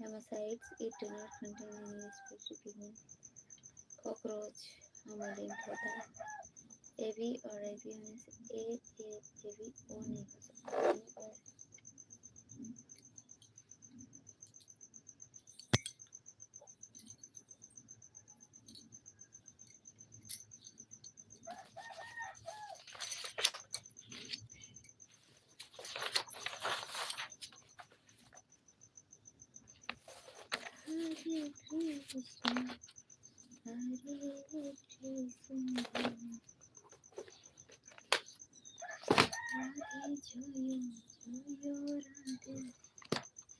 hemocytes. It does not contain any specific pigment. Cockroach haemolymph होता है. ए बी और ए बी होने से ए बी ओ नहीं हो सकता. Hare Krishna, Hare Krishna, Radhe Joyo, Joyo Radhe,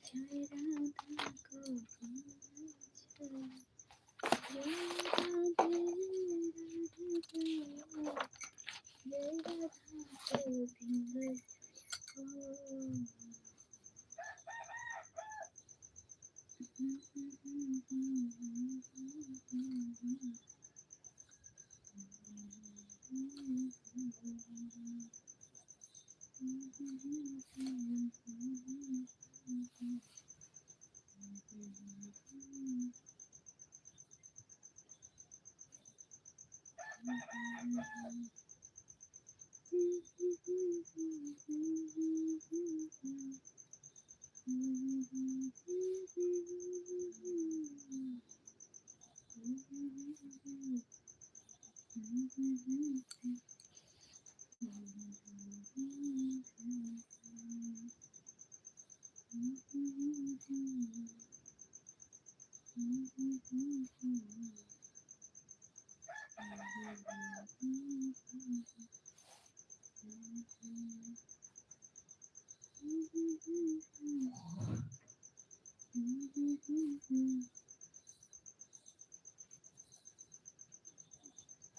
Jai Radha Govinda, Jai Radhe, Radhe Joyo, Jai Radha Govinda.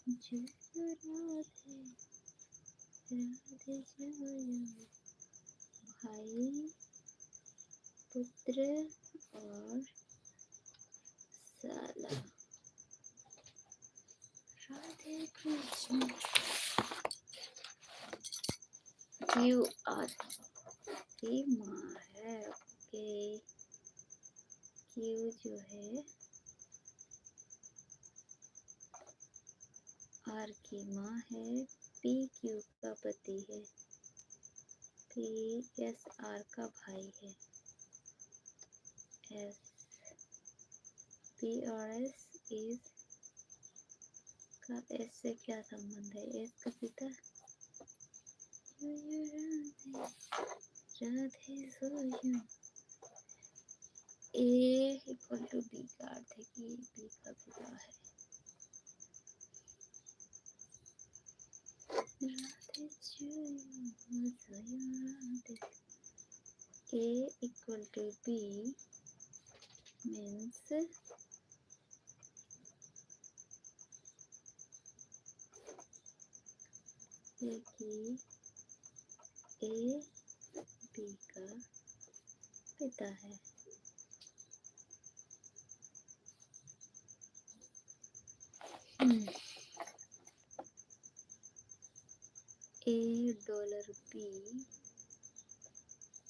जय राधे राधे जय भाई पुत्र और साला. राधे कृष्ण. क्यू आर की माँ है. ओके, क्यू जो है आर की माँ है. पी क्यू का पति है. पी एस आर का भाई है. एस पी और एस इज का एस से क्या संबंध है? एस का पिता राधे सोयूं। ए इक्वल टू बी का अर्थ है कि बी का पिता है। राधे सोयूं राधे। ए इक्वल टू बी means कि ए बी का पिता है। ए डॉलर बी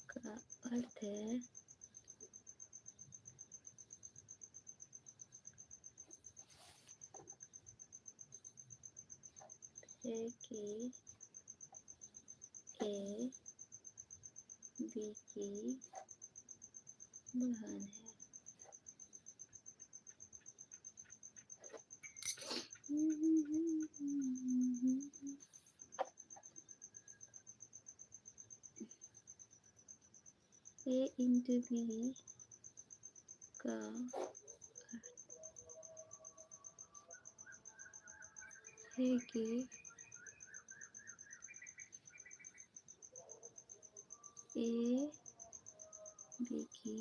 का अर्थ है कि ए बी की बहन है। ए इंटू बी का है कि ए बी की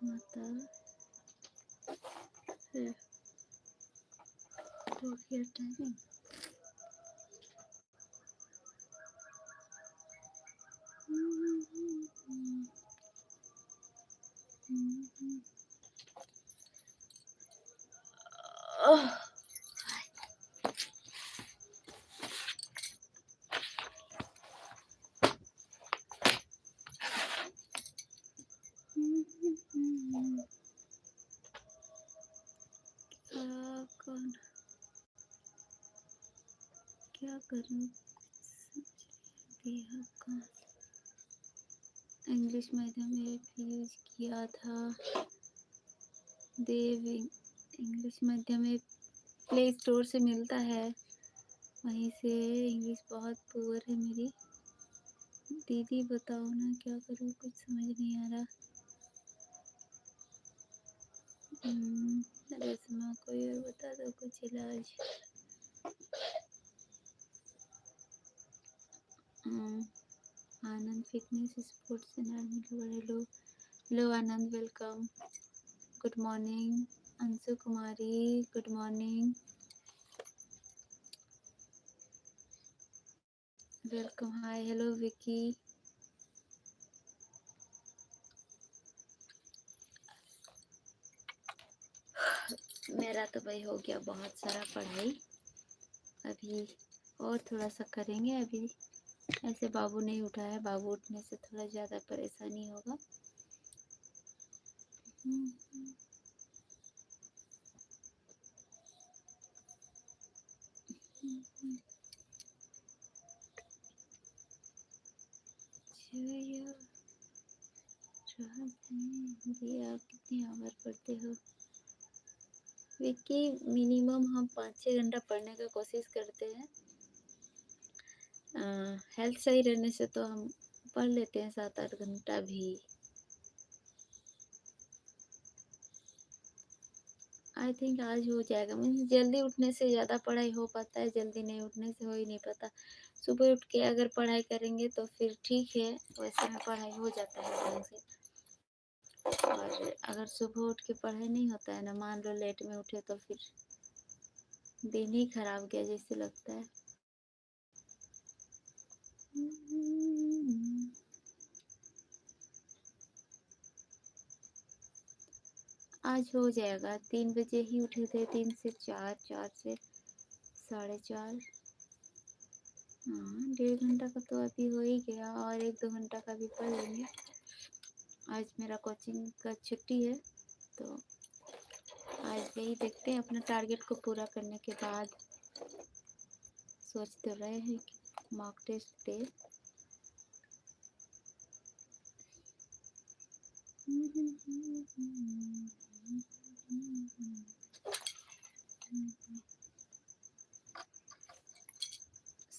माता है। तो क्या टाइमिंग? कौन क्या करूं? इंग्लिश मीडियम में यूज किया था। देव इंग्लिश मीडियम में प्ले स्टोर से मिलता है, वहीं से। इंग्लिश बहुत पुअर है मेरी। दीदी बताओ ना क्या करूं, कुछ समझ नहीं आ रहा। रेशमा कोई और बता दो कुछ इलाज। Anand fitness sports and army hello hello Anand, welcome. Good morning Anshu Kumari, good morning, welcome. Hi hello Vicky. मेरा तो भाई हो गया बहुत सारा पढ़ाई, अभी और थोड़ा सा करेंगे। अभी ऐसे बाबू नहीं उठा है, बाबू उठने से थोड़ा ज़्यादा परेशानी होगा। आप कितनी आवर पढ़ते हो विक्की? मिनिमम हम 5-6 घंटा पढ़ने का कोशिश करते हैं। हेल्थ सही रहने से तो हम पढ़ लेते हैं 7-8 घंटा भी। आई थिंक आज हो जाएगा। मीन्स जल्दी उठने से ज़्यादा पढ़ाई हो पाता है, जल्दी नहीं उठने से हो ही नहीं पाता। सुबह उठ के अगर पढ़ाई करेंगे तो फिर ठीक है, वैसे में पढ़ाई हो जाता है ढंग से। और अगर सुबह उठ के पढ़ाई नहीं होता है ना, मान लो लेट में उठे, तो फिर दिन ही खराब गया जैसे लगता है। आज हो जाएगा। 3 बजे ही उठे थे, 3 से 4, 4 से 4:30। हाँ, 1.5 घंटा का तो अभी हो ही गया, और 1-2 घंटा का भी पढ़ लेंगे। आज मेरा कोचिंग का छुट्टी है, तो आज यही देखते हैं। अपना टारगेट को पूरा करने के बाद सोच तो रहे हैं कि मॉक टेस्ट दे।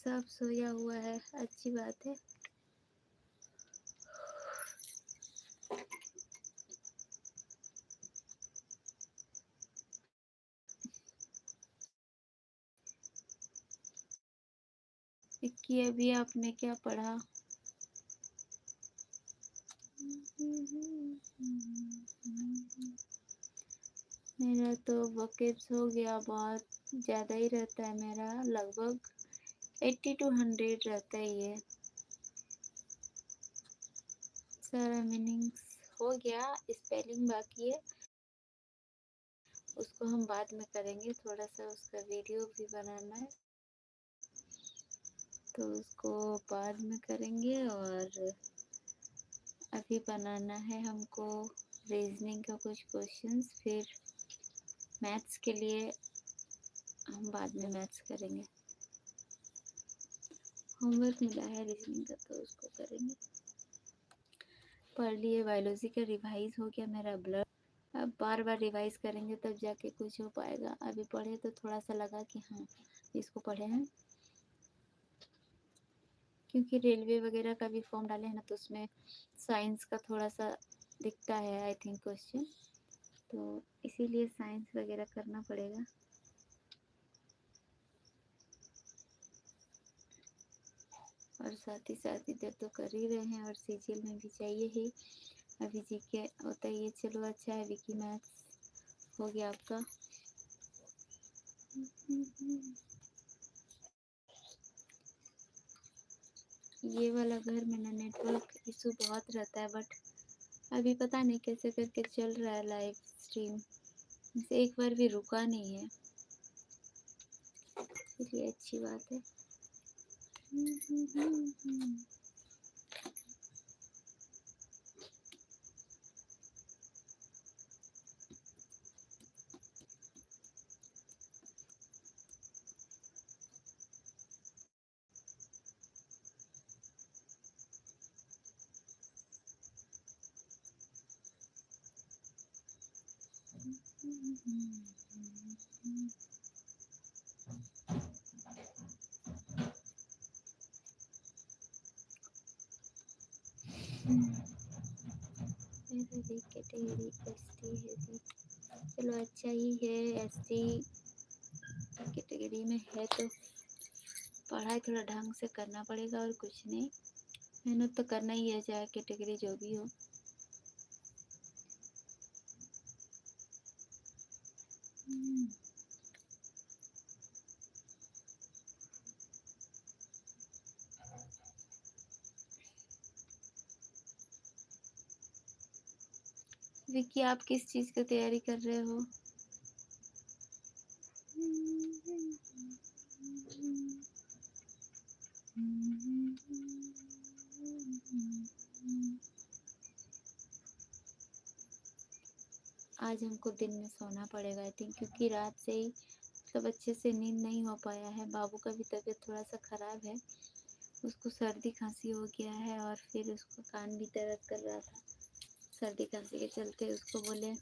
साफ सोया हुआ है, अच्छी बात है। विक्की अभी आपने क्या पढ़ा? मेरा तो वकेब्स हो गया, बहुत ज़्यादा ही रहता है मेरा, लगभग 80 to 100 रहता ही है। सारा मीनिंग्स हो गया, स्पेलिंग बाकी है, उसको हम बाद में करेंगे। थोड़ा सा उसका वीडियो भी बनाना है, तो उसको बाद में करेंगे। और अभी बनाना है हमको रीजनिंग का कुछ क्वेश्चंस, फिर मैथ्स के लिए हम बाद में मैथ्स करेंगे। होमवर्क मिला है रीजनिंग का, तो उसको करेंगे। पढ़ लिए, बायोलॉजी का रिवाइज हो गया मेरा ब्लड। अब बार बार रिवाइज करेंगे तब जाके कुछ हो पाएगा। अभी पढ़े तो थोड़ा सा लगा कि हाँ इसको पढ़े हैं, क्योंकि रेलवे वगैरह का भी फॉर्म डाले हैं ना, तो उसमें साइंस का थोड़ा सा दिखता है आई थिंक क्वेश्चन, तो इसीलिए साइंस वगैरह करना पड़ेगा। और साथ ही इधर तो कर ही रहे हैं, और सीजीएल में भी चाहिए ही। अभी जीके होता ही है। चलो अच्छा है, विकी मैथ्स हो गया आपका। ये वाला घर में ना नेटवर्क इशू बहुत रहता है, बट अभी पता नहीं कैसे करके चल रहा है लाइव स्ट्रीम, इसे एक बार भी रुका नहीं है, इसलिए अच्छी बात है। मेरा भी कैटेगरी एसटी है, चलो अच्छा ही है। एसटी कैटेगरी में है तो पढ़ाई थोड़ा ढंग से करना पड़ेगा, और कुछ नहीं, मेहनत तो करना ही है, चाहे कैटेगरी जो भी हो। विक्की आप किस चीज़ की तैयारी कर रहे हो? आज हमको दिन में सोना पड़ेगा आई थिंक, क्योंकि रात से ही सब अच्छे से नींद नहीं हो पाया है। बाबू का भी तबीयत थोड़ा सा ख़राब है, उसको सर्दी खांसी हो गया है, और फिर उसको कान भी दर्द कर रहा था सर्दी खांसी के चलते। उसको बोले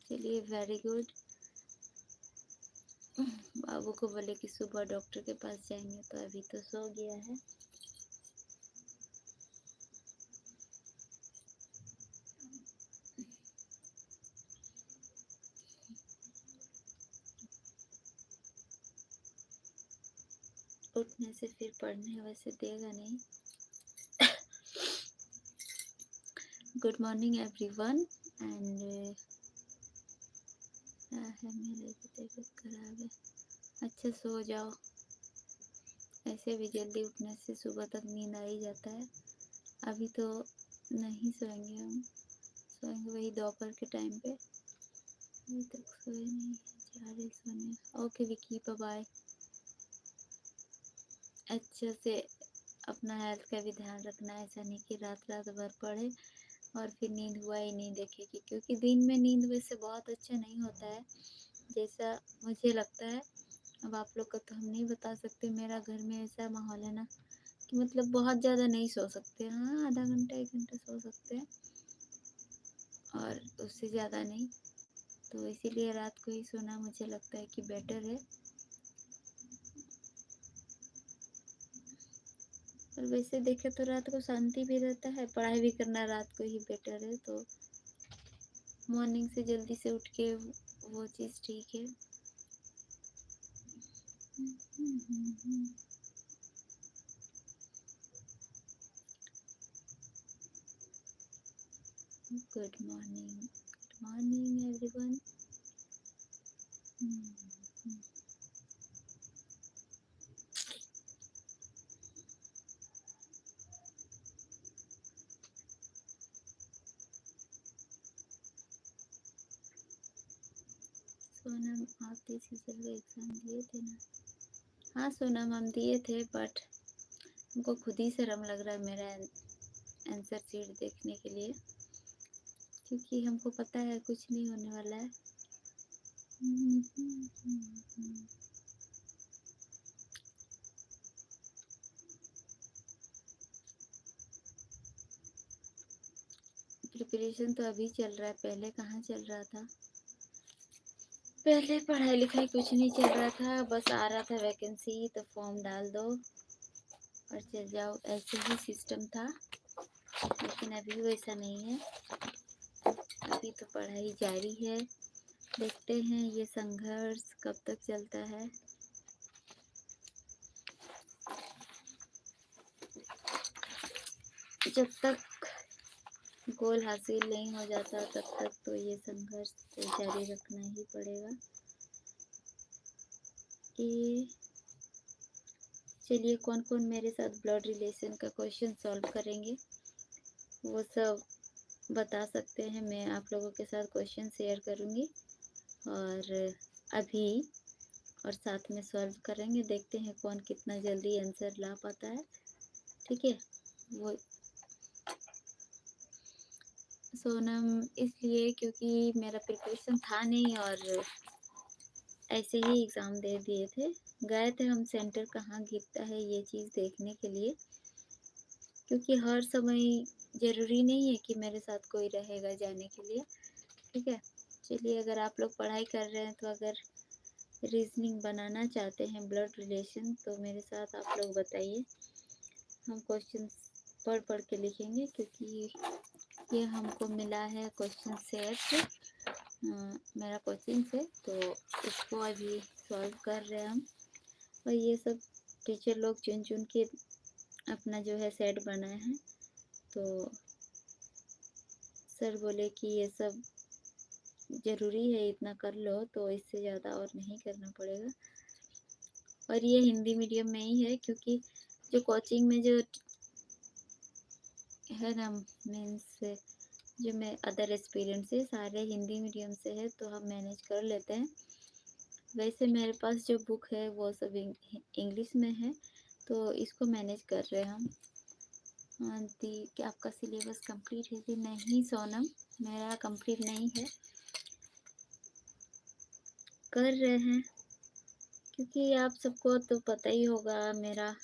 चलिए वेरी गुड, बाबू को बोले कि सुबह डॉक्टर के पास जाएंगे, तो अभी तो सो गया है। उठने से फिर पढ़ने वैसे देगा नहीं। गुड मॉर्निंग एवरीवन, एंड क्या है, मेरी तबीयत खराब है। अच्छा सो जाओ, ऐसे भी जल्दी उठने से सुबह तक नींद आ ही जाता है। अभी तो नहीं सोएंगे हम, सोएंगे वही दोपहर के टाइम पे। अभी तक सोए नहीं, जा रहे सोने। Okay Vicky, bye bye. अच्छे से अपना हेल्थ का भी ध्यान रखना, ऐसा नहीं कि रात रात भर पढ़े और फिर नींद हुआ ही नहीं देखेगी, क्योंकि दिन में नींद वैसे बहुत अच्छा नहीं होता है जैसा मुझे लगता है। अब आप लोग को तो हम नहीं बता सकते, मेरा घर में ऐसा माहौल है ना कि मतलब बहुत ज़्यादा नहीं सो सकते। हाँ, आधा घंटा 1 घंटा सो सकते हैं, और उससे ज़्यादा नहीं। तो इसीलिए रात को ही सोना मुझे लगता है कि बेटर है। और वैसे देखे तो रात को शांति भी रहता है, पढ़ाई भी करना रात को ही बेटर है, तो मॉर्निंग से जल्दी से उठ के वो चीज़ ठीक है। Good morning everyone. सोनम, आप सीजन का एग्ज़ाम दिए थे ना? हाँ सोनम, हम दिए थे, बट हमको खुद ही शर्म लग रहा है मेरा आंसर शीट देखने के लिए, क्योंकि हमको पता है कुछ नहीं होने वाला है। प्रिपरेशन तो अभी चल रहा है, पहले कहाँ चल रहा था। पहले पढ़ाई लिखाई कुछ नहीं चल रहा था, बस आ रहा था वैकेंसी तो फॉर्म डाल दो और चल जाओ, ऐसे ही सिस्टम था। लेकिन अभी वैसा नहीं है, अभी तो पढ़ाई जारी है। देखते हैं ये संघर्ष कब तक चलता है। जब तक गोल हासिल नहीं हो जाता तब तक तो ये संघर्ष तो जारी रखना ही पड़ेगा। ये चलिए, कौन कौन मेरे साथ ब्लड रिलेशन का क्वेश्चन सॉल्व करेंगे वो सब बता सकते हैं। मैं आप लोगों के साथ क्वेश्चन शेयर करूँगी और अभी, और साथ में सॉल्व करेंगे। देखते हैं कौन कितना जल्दी आंसर ला पाता है। ठीक है। वो सोनम इसलिए क्योंकि मेरा प्रिपरेशन था नहीं और ऐसे ही एग्ज़ाम दे दिए थे। गए थे हम सेंटर कहाँ गिरता है ये चीज़ देखने के लिए, क्योंकि हर समय ज़रूरी नहीं है कि मेरे साथ कोई रहेगा जाने के लिए। ठीक है। चलिए, अगर आप लोग पढ़ाई कर रहे हैं तो अगर रीजनिंग बनाना चाहते हैं ब्लड रिलेशन तो मेरे साथ आप लोग बताइए। हम क्वेश्चन पढ़ पढ़ के लिखेंगे, क्योंकि ये हमको मिला है क्वेश्चन सेट मेरा कोचिंग से, तो इसको अभी सॉल्व कर रहे हैं हम। और ये सब टीचर लोग चुन चुन के अपना जो है सेट बनाए हैं, तो सर बोले कि ये सब ज़रूरी है, इतना कर लो, तो इससे ज़्यादा और नहीं करना पड़ेगा। और ये हिंदी मीडियम में ही है, क्योंकि जो कोचिंग में जो है ना, मीन्स जो मैं अदर एक्सपीरियंस है सारे हिंदी मीडियम से है, तो हम मैनेज कर लेते हैं। वैसे मेरे पास जो बुक है वो सब इंग्लिश में है, तो इसको मैनेज कर रहे हैं हम। दी कि आपका सिलेबस कंप्लीट है कि नहीं सोनम? मेरा कंप्लीट नहीं है, कर रहे हैं, क्योंकि आप सबको तो पता ही होगा मेरा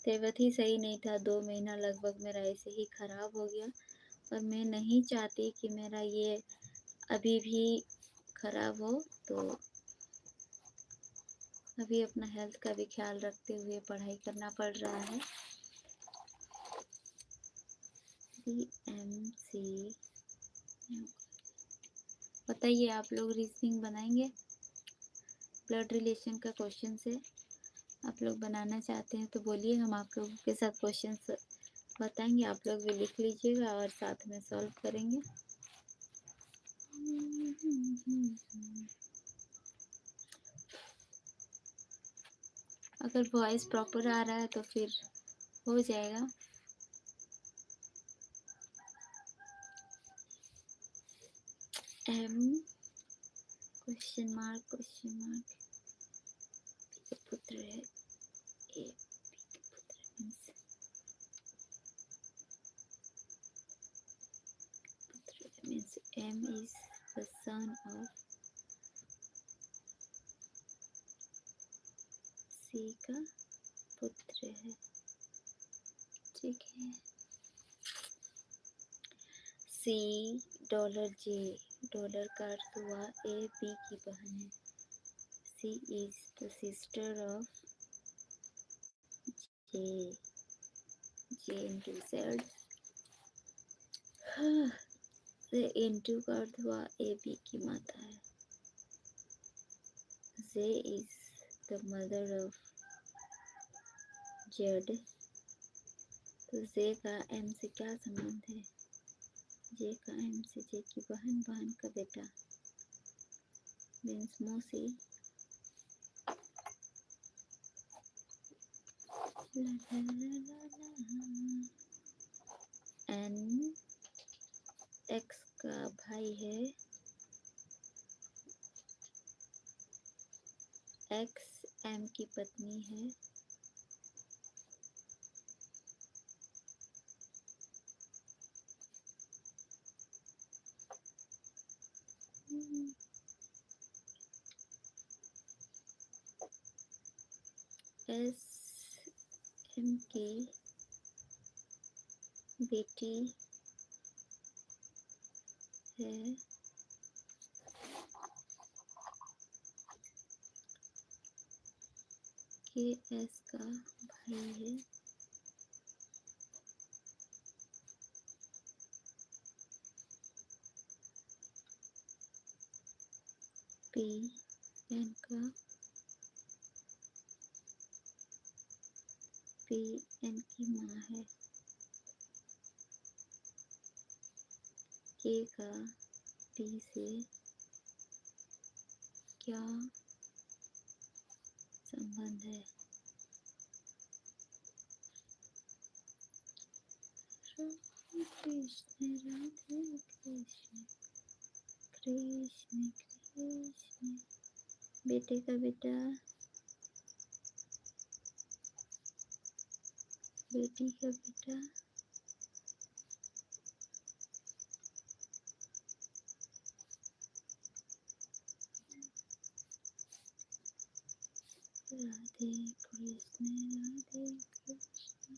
तबीयत ही सही नहीं था। 2 महीना लगभग मेरा ऐसे ही ख़राब हो गया, और मैं नहीं चाहती कि मेरा ये अभी भी ख़राब हो, तो अभी अपना हेल्थ का भी ख्याल रखते हुए पढ़ाई करना पड़ रहा है। BMC, बताइए आप लोग रीजनिंग बनाएंगे ब्लड रिलेशन का क्वेश्चन से? आप लोग बनाना चाहते हैं तो बोलिए, हम आप लोगों के साथ क्वेश्चन बताएंगे, आप लोग भी लिख लीजिएगा और साथ में सॉल्व करेंगे। अगर वॉइस प्रॉपर आ रहा है तो फिर हो जाएगा। एम क्वेश्चन मार्क पुत्र है, ए पुत्र means M is the son of C का पुत्र है। ठीक है। सी $J, डॉलर का अर्थ हुआ ए बी की बहन है। C is the sister of J. J into Z. हाँ, जे इंटू का अर्थ हुआ ए बी की माता है। J is the mother of Z. तो जे का एम से क्या संबंध है? जे का एम से जे की बहन, बहन का बेटा मीन्स मौसी। एन एक्स का भाई है। एक्स एम की पत्नी है। एस एम की बेटी है। के एस का भाई है। पी एन का पी एन की माँ है। के का पी से क्या संबंध है? राधे कृष्ण राधे कृष्ण कृष्ण कृष्ण। बेटे का बेटा, बेटी का बेटा, राधे कृष्ण राधे कृष्ण।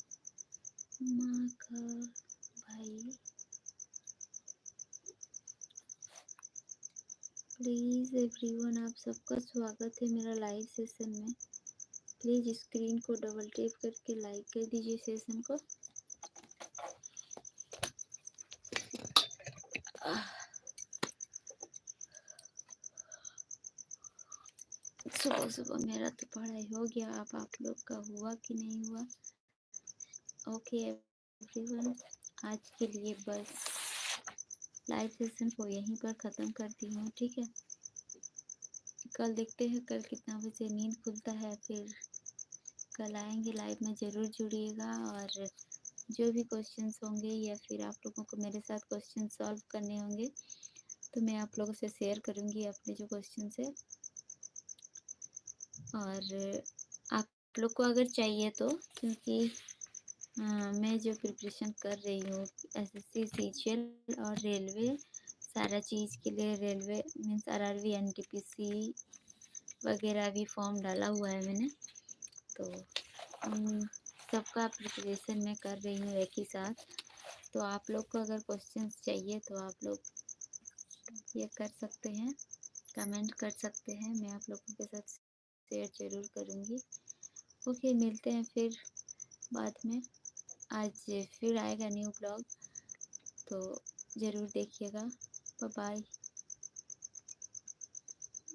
माँ का भाई। प्लीज़ एवरीवन, आप सबका स्वागत है मेरा लाइव सेशन में। प्लीज़ स्क्रीन को डबल टैप करके लाइक कर दीजिए सेशन को। सुबह सुबह मेरा तो पढ़ाई हो गया, अब आप लोग का हुआ कि नहीं हुआ? ओके एवरीवन, आज के लिए बस लाइव सेशन को यहीं पर ख़त्म करती हूँ, ठीक है। कल देखते हैं कल कितना बजे नींद खुलता है, फिर कल आएंगे लाइव में, ज़रूर जुड़िएगा। और जो भी क्वेश्चंस होंगे या फिर आप लोगों को मेरे साथ क्वेश्चन सॉल्व करने होंगे तो मैं आप लोगों से शेयर करूँगी अपने जो क्वेश्चंस है। और आप लोग को अगर चाहिए तो, क्योंकि मैं जो प्रिपरेशन कर रही हूँ एसएससी सीजीएल और रेलवे, सारा चीज़ के लिए रेलवे मीन्स आरआरबी एनटीपीसी वगैरह भी फॉर्म डाला हुआ है मैंने, तो सबका प्रिपरेशन मैं कर रही हूँ एक ही साथ। तो आप लोग को अगर क्वेश्चंस चाहिए तो आप लोग ये कर सकते हैं, कमेंट कर सकते हैं, मैं आप लोगों के साथ शेयर ज़रूर करूँगी। ओके, मिलते हैं फिर बाद में। आज फिर आएगा न्यू ब्लॉग, तो ज़रूर देखिएगा। Bye bye.